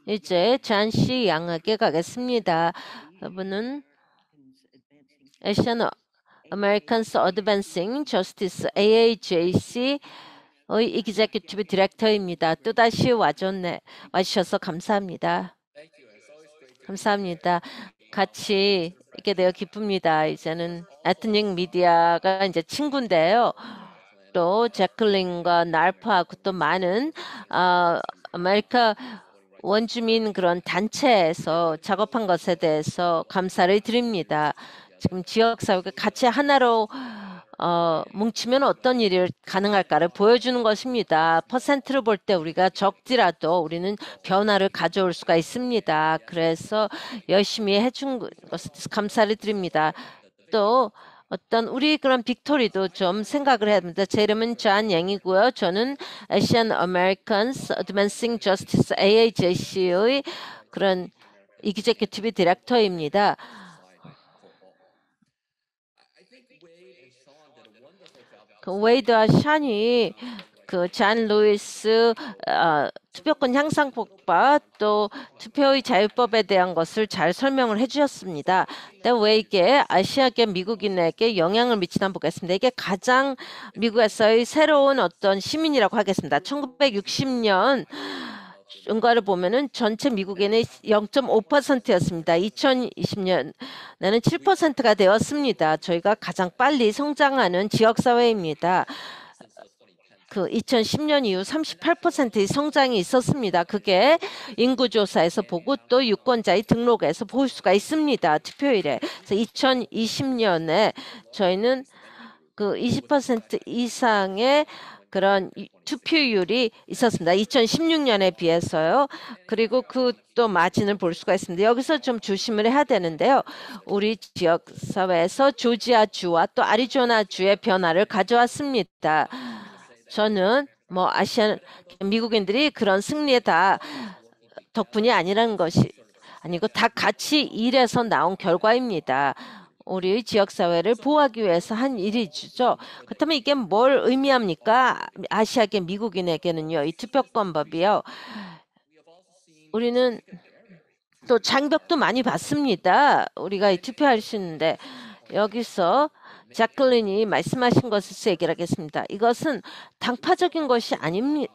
이제 잔씨 양에게 가겠습니다. 그분은 Asian Americans Advancing Justice AAJC의 이기제큐티브 디렉터입니다. 또다시 와주셔서 감사합니다. 감사합니다. 같이 있게 되어 기쁩니다. 이제는 에트닉 미디어가 이제 친구인데요. 또 제클린과 날프하고 또 많은 아메리카 원주민 그런 단체에서 작업한 것에 대해서 감사를 드립니다. 지금 지역사회가 같이 하나로 뭉치면 어떤 일이 가능할까를 보여주는 것입니다. 퍼센트를 볼 때 우리가 적더라도 우리는 변화를 가져올 수가 있습니다. 그래서 열심히 해준 것에 대해서 감사를 드립니다. 또 어떤 우리 그런 빅토리도 좀 생각을 해야 됩니다. 제 이름은 존 양이고요. 저는 Asian Americans Advancing Justice AAJC의 그런 이기제큐티브 디렉터입니다. 그 웨이드와 샨이 그 잔 루이스 투표권 향상법과 또 투표의 자유법에 대한 것을 잘 설명을 해주셨습니다. 근데 왜 이게 아시아계 미국인에게 영향을 미치나 보겠습니다. 이게 가장 미국에서의 새로운 어떤 시민이라고 하겠습니다. 1960년 은가를 보면은 전체 미국인의 0.5%였습니다. 2020년에는 7%가 되었습니다. 저희가 가장 빨리 성장하는 지역사회입니다. 그 2010년 이후 38%의 성장이 있었습니다. 그게 인구조사에서 보고 또 유권자의 등록에서 볼 수가 있습니다. 투표일에. 그래서 2020년에 저희는 그 20% 이상의 그런 투표율이 있었습니다. 2016년에 비해서요. 그리고 그 또 마진을 볼 수가 있습니다. 여기서 좀 조심을 해야 되는데요. 우리 지역 사회에서 조지아주와 또 아리조나주의 변화를 가져왔습니다. 저는 뭐 아시안 미국인들이 그런 승리에 다 덕분이 아니라는 것이 아니고 다 같이 일해서 나온 결과입니다. 우리 지역사회를 보호하기 위해서 한 일이죠. 그렇다면 이게 뭘 의미합니까? 아시아계 미국인에게는요. 이 투표권법이요. 우리는 또 장벽도 많이 받습니다. 우리가 이 투표할 수 있는데 여기서 자클린이 말씀하신 것을 얘기를 하겠습니다. 이것은 당파적인 것이 아닙니다.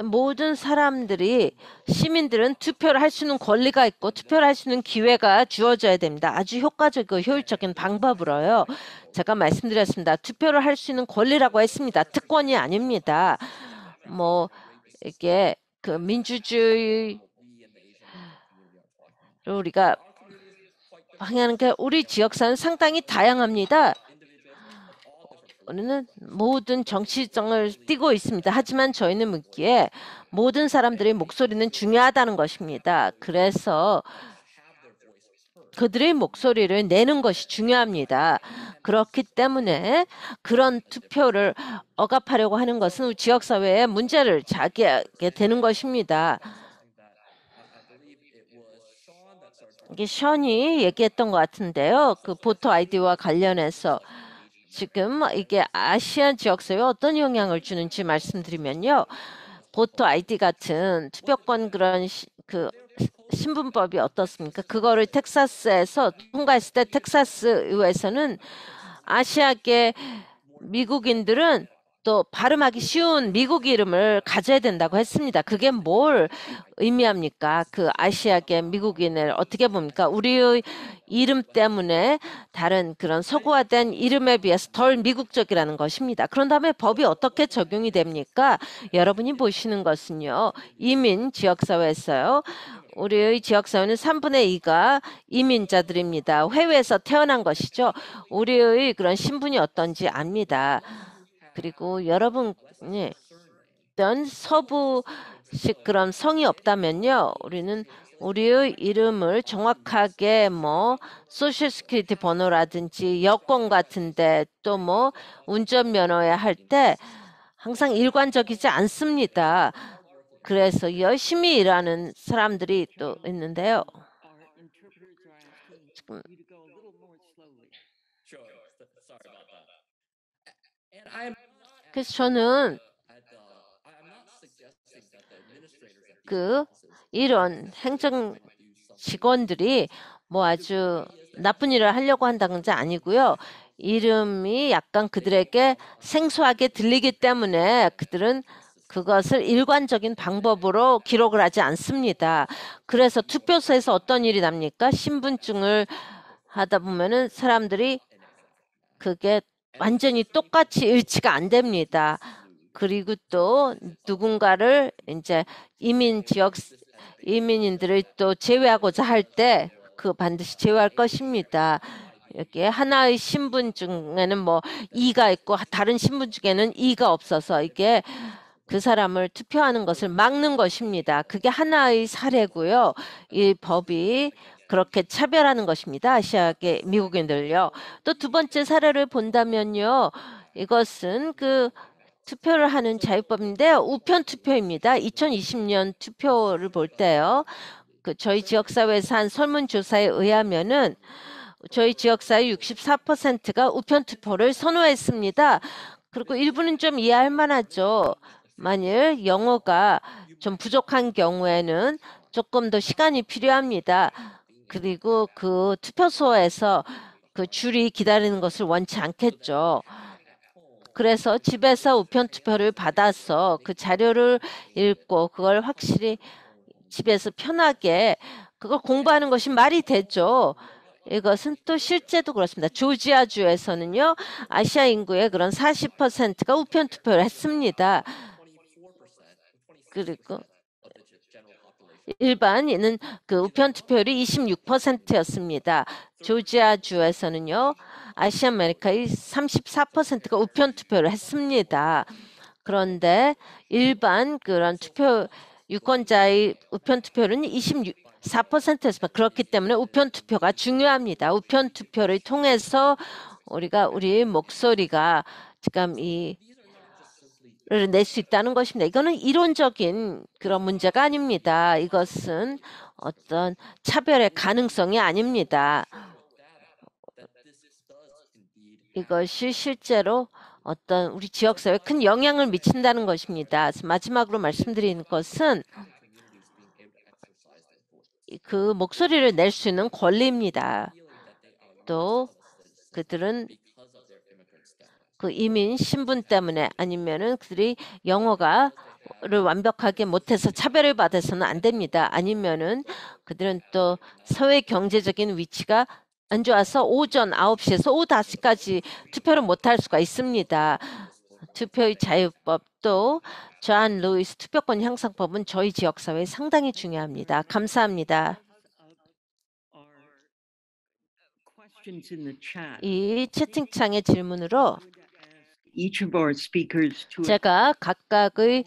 모든 사람들이 시민들은 투표를 할 수 있는 권리가 있고 투표를 할 수 있는 기회가 주어져야 됩니다. 아주 효과적이고 효율적인 방법으로요. 제가 말씀드렸습니다. 투표를 할 수 있는 권리라고 했습니다. 특권이 아닙니다. 뭐 이게 그 민주주의 우리가 방해하는 게 우리 지역사는 상당히 다양합니다. 우리는 모든 정치성을 띠고 있습니다. 하지만 저희는 묻기에 모든 사람들의 목소리는 중요하다는 것입니다. 그래서 그들의 목소리를 내는 것이 중요합니다. 그렇기 때문에 그런 투표를 억압하려고 하는 것은 우리 지역사회의 문제를 자기하게 되는 것입니다. 이게 션이 얘기했던 것 같은데요. 그 보터 아이디와 관련해서 지금 이게 아시안 지역사회에 어떤 영향을 주는지 말씀드리면요. 보터 아이디 같은 투표권 그런 그 신분법이 어떻습니까? 그거를 텍사스에서 통과했을 때 텍사스 의회에서는 아시아계 미국인들은 또 발음하기 쉬운 미국 이름을 가져야 된다고 했습니다. 그게 뭘 의미합니까? 그 아시아계 미국인을 어떻게 봅니까? 우리의 이름 때문에 다른 그런 서구화된 이름에 비해서 덜 미국적이라는 것입니다. 그런 다음에 법이 어떻게 적용이 됩니까? 여러분이 보시는 것은요. 이민 지역사회에서요. 우리의 지역사회는 3분의 2가 이민자들입니다. 해외에서 태어난 것이죠. 우리의 그런 신분이 어떤지 압니다. 그리고 여러분이 어떤 서부식 그런 성이 없다면요. 우리는 우리의 이름을 정확하게 뭐 소셜 시큐리티 번호라든지 여권 같은데 또 뭐 운전면허에 할 때 항상 일관적이지 않습니다. 그래서 열심히 일하는 사람들이 또 있는데요. 지금 그래서 저는 그 이런 행정 직원들이 뭐 아주 나쁜 일을 하려고 한다는 게 아니고요. 이름이 약간 그들에게 생소하게 들리기 때문에 그들은 그것을 일관적인 방법으로 기록을 하지 않습니다. 그래서 투표소에서 어떤 일이 납니까? 신분증을 하다 보면은 사람들이 그게 완전히 똑같이 일치가 안 됩니다. 그리고 또 누군가를 이제 이민인들을 또 제외하고자 할 때 그 반드시 제외할 것입니다. 여기에 하나의 신분증에는 뭐 2가 있고 다른 신분증에는 2가 없어서 이게 그 사람을 투표하는 것을 막는 것입니다. 그게 하나의 사례고요. 이 법이 그렇게 차별하는 것입니다. 아시아계 미국인들요. 또 두 번째 사례를 본다면요. 이것은 그 투표를 하는 자유법인데요. 우편 투표입니다. 2020년 투표를 볼 때요. 그 저희 지역사회에서 한 설문조사에 의하면은 저희 지역사회 64%가 우편 투표를 선호했습니다. 그리고 일부는 좀 이해할 만하죠. 만일 영어가 좀 부족한 경우에는 조금 더 시간이 필요합니다. 그리고 그 투표소에서 그 줄이 기다리는 것을 원치 않겠죠. 그래서 집에서 우편 투표를 받아서 그 자료를 읽고 그걸 확실히 집에서 편하게 그걸 공부하는 것이 말이 되죠. 이것은 또 실제도 그렇습니다. 조지아주에서는요. 아시아 인구의 그런 40%가 우편 투표를 했습니다. 그리고 일반인은 그 우편 투표율이 26%였습니다. 조지아주에서는요. 아시안 아메리카의 34%가 우편 투표를 했습니다. 그런데 일반 그런 투표 유권자의 우편 투표는 24%였습니다. 그렇기 때문에 우편 투표가 중요합니다. 우편 투표를 통해서 우리 목소리가 지금 를 낼 수 있다는 것입니다. 이거는 이론적인 그런 문제가 아닙니다. 이것은 어떤 차별의 가능성이 아닙니다. 이것이 실제로 어떤 우리 지역사회에 큰 영향을 미친다는 것입니다. 마지막으로 말씀드리는 것은 그 목소리를 낼 수 있는 권리입니다. 또 그들은 그 이민 신분 때문에 아니면은 그들이 영어를 완벽하게 못해서 차별을 받아서는 안 됩니다. 아니면은 그들은 또 사회 경제적인 위치가 안 좋아서 오전 9시에서 오후 5시까지 투표를 못할 수가 있습니다. 투표의 자유법도 존 루이스 투표권 향상법은 저희 지역사회에 상당히 중요합니다. 감사합니다. 이 채팅창의 질문으로 제가 각각의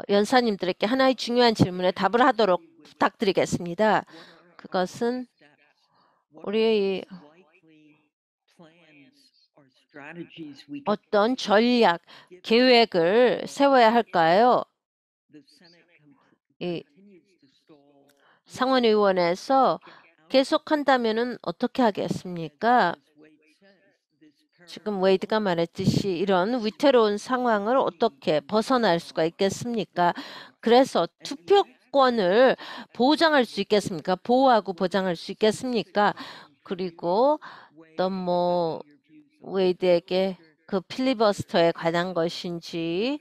연사님들에게 하나의 중요한 질문에 답을 하도록 부탁드리겠습니다. 그것은 우리 어떤 전략, 계획을 세워야 할까요? 이 상원의원에서 계속한다면 어떻게 하겠습니까? 지금 웨이드가 말했듯이 이런 위태로운 상황을 어떻게 벗어날 수가 있겠습니까? 그래서 투표권을 보장할 수 있겠습니까? 보호하고 보장할 수 있겠습니까? 그리고 또 웨이드에게 그 필리버스터에 관한 것인지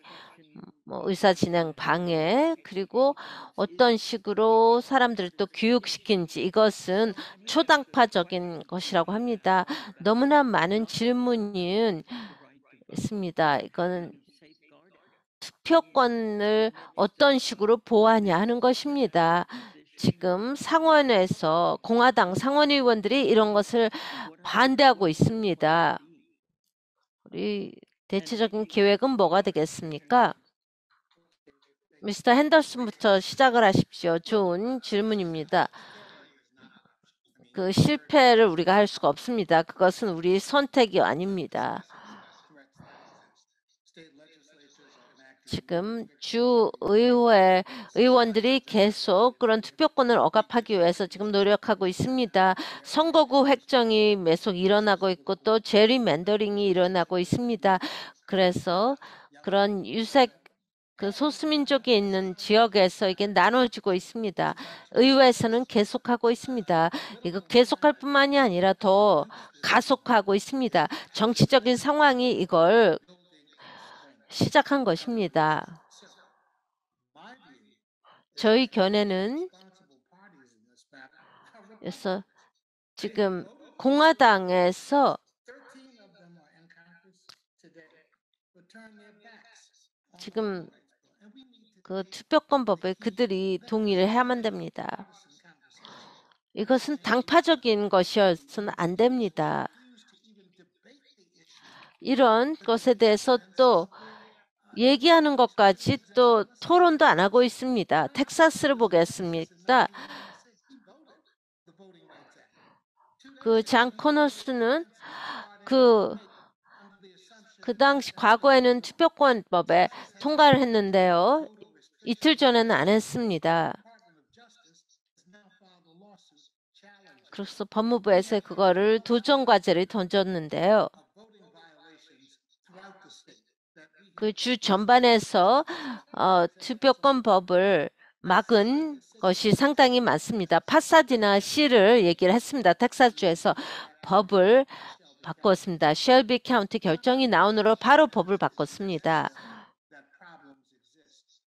의사 진행 방해 그리고 어떤 식으로 사람들을 또 교육시킨지 이것은 초당파적인 것이라고 합니다. 너무나 많은 질문이 있습니다. 이거는 투표권을 어떤 식으로 보호하냐 하는 것입니다. 지금 상원에서 공화당 상원의원들이 이런 것을 반대하고 있습니다. 우리 대체적인 계획은 뭐가 되겠습니까? 미스터 핸더슨부터 시작을 하십시오. 좋은 질문입니다. 그 실패를 우리가 할 수가 없습니다. 그것은 우리 선택이 아닙니다. 지금 주의회 의원들이 계속 그런 투표권을 억압하기 위해서 지금 노력하고 있습니다. 선거구 획정이 계속 일어나고 있고 또 제리맨더링이 일어나고 있습니다. 그래서 그런 유색 그 소수민족이 있는 지역에서 이게 나눠지고 있습니다. 의회에서는 계속하고 있습니다. 이거 계속할 뿐만이 아니라 더 가속하고 있습니다. 정치적인 상황이 이걸 시작한 것입니다. 저희 견해는 그래서 지금 공화당에서 지금 그 투표권법에 그들이 동의를 해야만 됩니다. 이것은 당파적인 것이어서는 안 됩니다. 이런 것에 대해서 또 얘기하는 것까지 또 토론도 안 하고 있습니다. 텍사스를 보겠습니다. 그 잔 코너스는 그 당시 과거에는 투표권법에 통과를 했는데요. 이틀 전에는 안 했습니다. 그래서 법무부에서 그거를 도전 과제를 던졌는데요. 그 주 전반에서 투표권법을 막은 것이 상당히 많습니다. 파사디나 시를 얘기를 했습니다. 텍사스주에서 법을 바꿨습니다. 쉘비 카운티 결정이 나온 후로 바로 법을 바꿨습니다.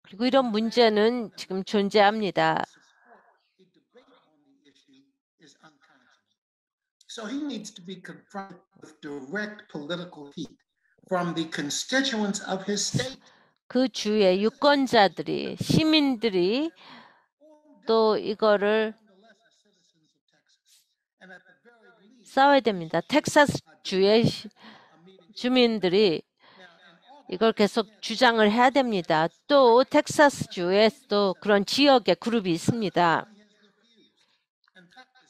그리고 이런 문제는 지금 존재합니다. So he needs to be confronted with direct political heat from the constituents of his state. 그 주의 유권자들이 시민들이 또 이거를 싸워야 됩니다. 텍사스 주의 주민들이 이걸 계속 주장을 해야 됩니다. 또 텍사스 주에 또 그런 지역의 그룹이 있습니다.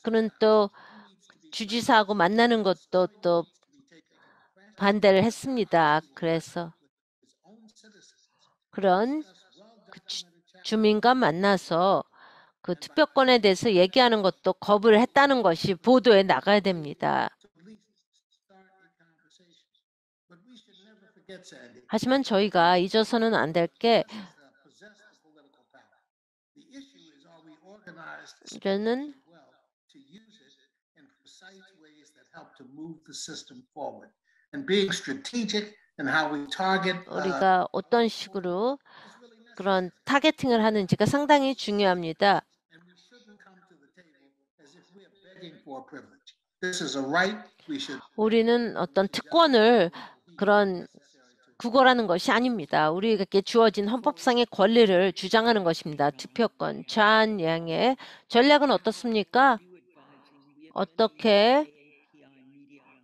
그는 또 주지사하고 만나는 것도 또 반대를 했습니다. 그래서 그런 주민과 만나서 그 투표권에 대해서 얘기하는 것도 거부를 했다는 것이 보도에 나가야 됩니다. 하지만 저희가 잊어서는 안 될 게 저는 우리가 어떤 식으로 그런 타겟팅을 하는지가 상당히 중요합니다. 우리는 어떤 특권을 그런 구걸하는 것이 아닙니다. 우리에게 주어진 헌법상의 권리를 주장하는 것입니다. 투표권. 존 양의 전략은 어떻습니까? 어떻게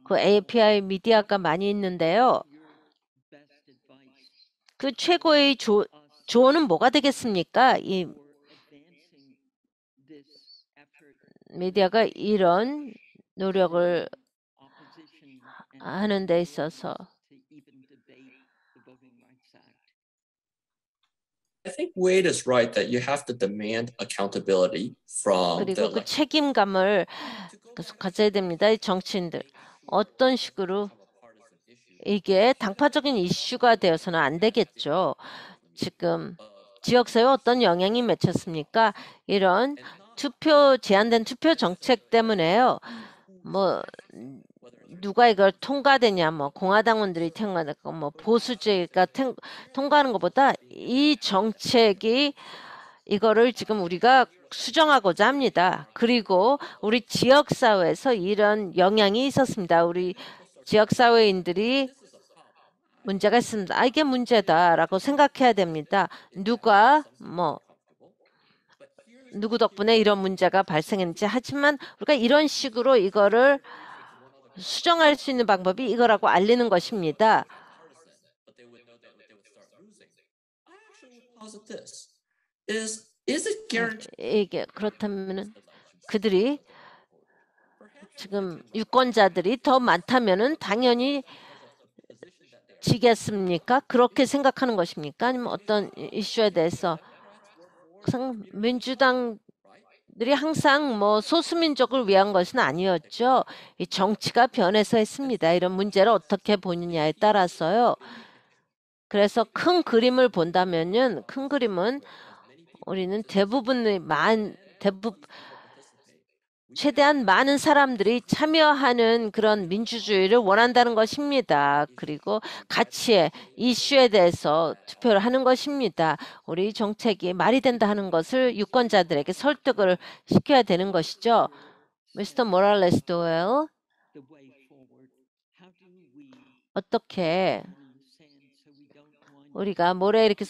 그 API 미디어가 많이 있는데요. 그 최고의 조언은 뭐가 되겠습니까? 이 미디어가 이런 노력을 하는 데 있어서 I think Wade is right that you have to demand accountability from the 그리고 그 책임감을 계속 가져야 됩니다. 이 정치인들. 어떤 식으로 이게 당파적인 이슈가 되어서는 안 되겠죠. 지금 지역사회에 어떤 영향이 맺혔습니까? 이런 제한된 투표 정책 때문에요. 뭐 누가 이걸 통과되냐, 뭐 공화당원들이 통과되고 뭐 보수주의가 통과하는 것보다 이 정책이 이거를 지금 우리가 수정하고자 합니다. 그리고 우리 지역사회에서 이런 영향이 있었습니다. 우리 지역사회인들이 문제가 있습니다. 아, 이게 문제다라고 생각해야 됩니다. 누구 덕분에 이런 문제가 발생했는지. 하지만 우리가 이런 식으로 이거를 수정할 수 있는 방법이 이거라고 알리는 것입니다. 이게 그렇다면은 그들이 지금 유권자들이 더 많다면은 당연히 지겠습니까? 그렇게 생각하는 것입니까? 아니면 어떤 이슈에 대해서 민주당들이 항상 뭐 소수민족을 위한 것은 아니었죠. 이 정치가 변해서 했습니다. 이런 문제를 어떻게 보느냐에 따라서요. 그래서 큰 그림을 본다면은 큰 그림은 우리는 최대한 많은 사람들이 참여하는 그런 민주주의를 원한다는 것입니다. 그리고 가치의 이슈에 대해서 투표를 하는 것입니다. 우리 정책이 말이 된다 하는 것을 유권자들에게 설득을 시켜야 되는 것이죠. 미스터 모랄레스 도웰, 어떻게 우리가 모레 이렇게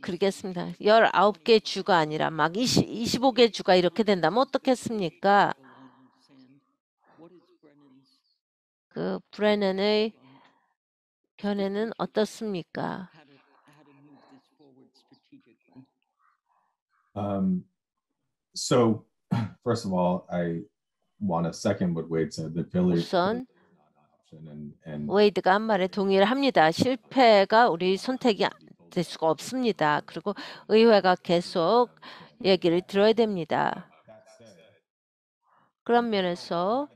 그리겠습니다. 19개 주가 아니라 막 25개 주가 이렇게 된다면 어떻겠습니까? 그 브레넌의 견해는 어떻습니까? So, first of all, I want to second what Wade said. That failure 우선 and 웨이드가 한 말에 동의를 합니다. 실패가 우리 선택이 될 수가 없습니다. 그리고 의회가 계속 얘기를 들어야 됩니다. 그런 면에서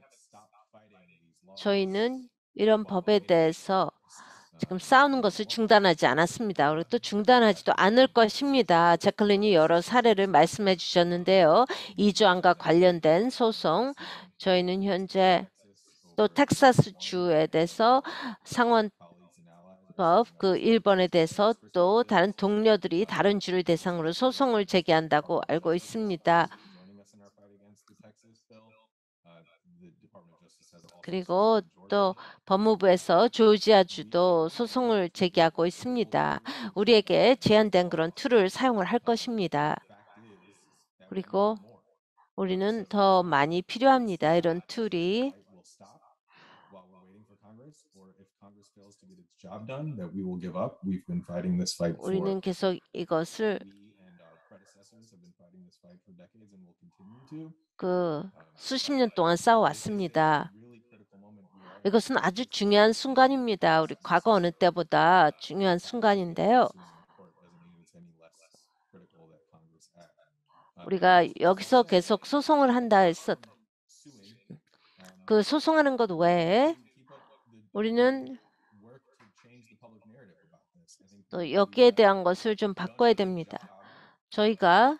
저희는 이런 법에 대해서 지금 싸우는 것을 중단하지 않았습니다. 그리고 또 중단하지도 않을 것입니다. 제클린이 여러 사례를 말씀해 주셨는데요. 이주안과 관련된 소송, 저희는 현재 또 텍사스 주에 대해서 상원법 그 1번에 대해서 또 다른 동료들이 다른 주를 대상으로 소송을 제기한다고 알고 있습니다. 그리고 또 법무부에서 조지아주도 소송을 제기하고 있습니다. 우리에게 제한된 그런 툴을 사용을 할 것입니다. 그리고 우리는 더 많이 필요합니다. 이런 툴이. job done that we will give up. We've been fighting this fight for 우리는 계속 이것을 we and our predecessors have been fighting this fight for decades and will continue to. 그 수십 년 동안 싸워왔습니다. Really critical moment we are. 이것은 아주 중요한 순간입니다. 우리 과거 어느 때보다 중요한 순간인데요. 우리가 여기서 계속 소송을 한다 해서 그 소송하는 것 외에 우리는 또 여기에 대한 것을 좀 바꿔야 됩니다. 저희가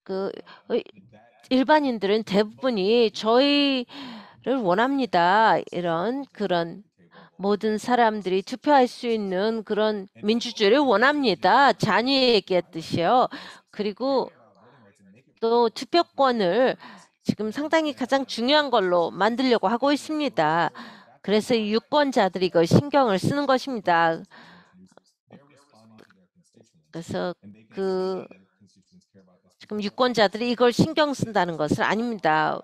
그 일반인들은 대부분이 저희를 원합니다. 이런 그런 모든 사람들이 투표할 수 있는 그런 민주주의를 원합니다. 잔이 얘기했듯이요. 그리고 또 투표권을 지금 상당히 가장 중요한 걸로 만들려고 하고 있습니다. 그래서 이 유권자들이 이걸 신경을 쓰는 것입니다. 그래서 지금 유권자들이 이걸 신경 쓴다는 것은 아닙니다.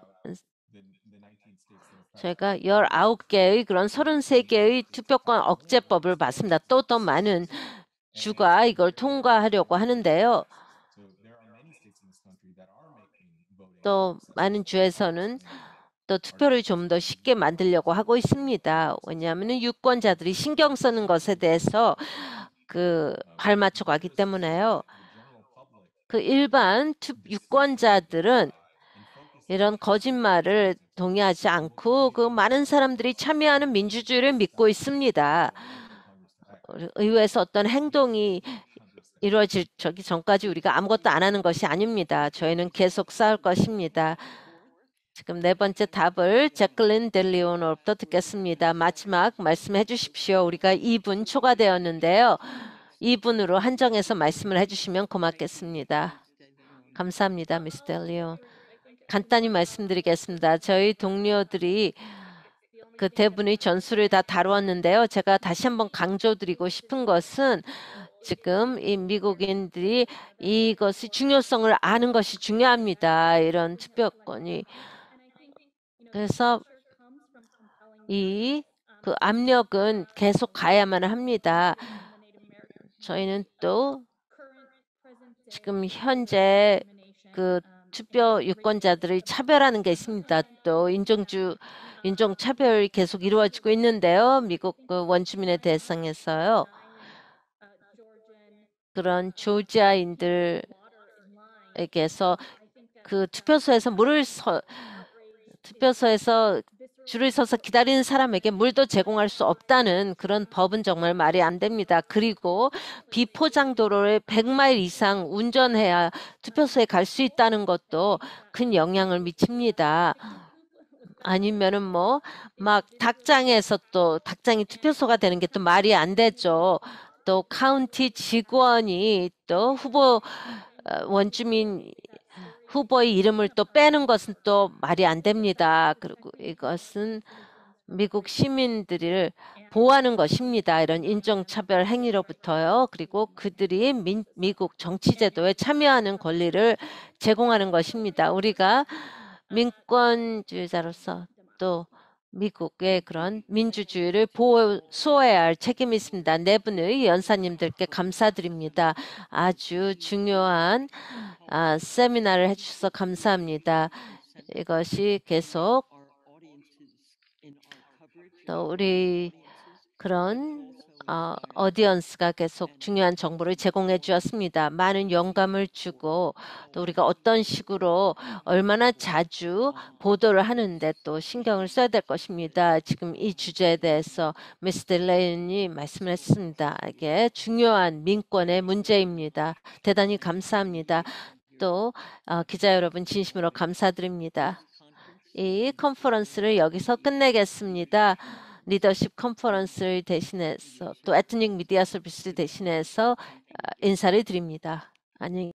저희가 19개의 그런 33개의 투표권 억제법을 봤습니다. 또 더 많은 주가 이걸 통과하려고 하는데요. 또 많은 주에서는 또 투표를 좀 더 쉽게 만들려고 하고 있습니다. 왜냐하면 유권자들이 신경 쓰는 것에 대해서 발맞춰 가기 때문에요. 그 일반 유권자들은 이런 거짓말을 동의하지 않고 그 많은 사람들이 참여하는 민주주의를 믿고 있습니다. 의회에서 어떤 행동이 이루어질 전까지 우리가 아무것도 안 하는 것이 아닙니다. 저희는 계속 싸울 것입니다. 지금 네 번째 답을 제클린 델리오노부터 듣겠습니다. 마지막 말씀해 주십시오. 우리가 2분 초과되었는데요. 2분으로 한정해서 말씀을 해주시면 고맙겠습니다. 감사합니다, 미스 델리온. 간단히 말씀드리겠습니다. 저희 동료들이 그 대부분의 전술을 다 다루었는데요. 제가 다시 한번 강조드리고 싶은 것은 지금 이 미국인들이 이것의 중요성을 아는 것이 중요합니다. 이런 투표권이. 그래서 그 압력은 계속 가야만 합니다. 저희는 또 지금 현재 그 투표 유권자들을 차별하는 게 있습니다. 또 인종차별이 계속 이루어지고 있는데요. 미국 그 원주민의 대상에서요. 그런 조지아인들에게서 그 투표소에서 줄을 서서 기다리는 사람에게 물도 제공할 수 없다는 그런 법은 정말 말이 안 됩니다. 그리고 비포장 도로를 100마일 이상 운전해야 투표소에 갈 수 있다는 것도 큰 영향을 미칩니다. 아니면은 막 닭장에서 또 닭장이 투표소가 되는 게 또 말이 안 되죠. 또 카운티 직원이 또 원주민 후보의 이름을 또 빼는 것은 또 말이 안 됩니다. 그리고 이것은 미국 시민들을 보호하는 것입니다. 이런 인종차별 행위로부터요. 그리고 그들이 미국 정치제도에 참여하는 권리를 제공하는 것입니다. 우리가 민권주의자로서 또 미국의 그런 민주주의를 수호해야 할 책임이 있습니다. 네 분의 연사님들께 감사드립니다. 아주 중요한 세미나를 해주셔서 감사합니다. 이것이 계속 또 우리 그런 어디언스가 계속 중요한 정보를 제공해 주었습니다. 많은 영감을 주고 또 우리가 어떤 식으로 얼마나 자주 보도를 하는데 또 신경을 써야 될 것입니다. 지금 이 주제에 대해서 미스 델레인이 말씀을 했습니다. 이게 중요한 민권의 문제입니다. 대단히 감사합니다. 또 기자 여러분 진심으로 감사드립니다. 이 컨퍼런스를 여기서 끝내겠습니다. 리더십 컨퍼런스를 대신해서 또 에트닉 미디어 서비스를 대신해서 인사를 드립니다. 안녕히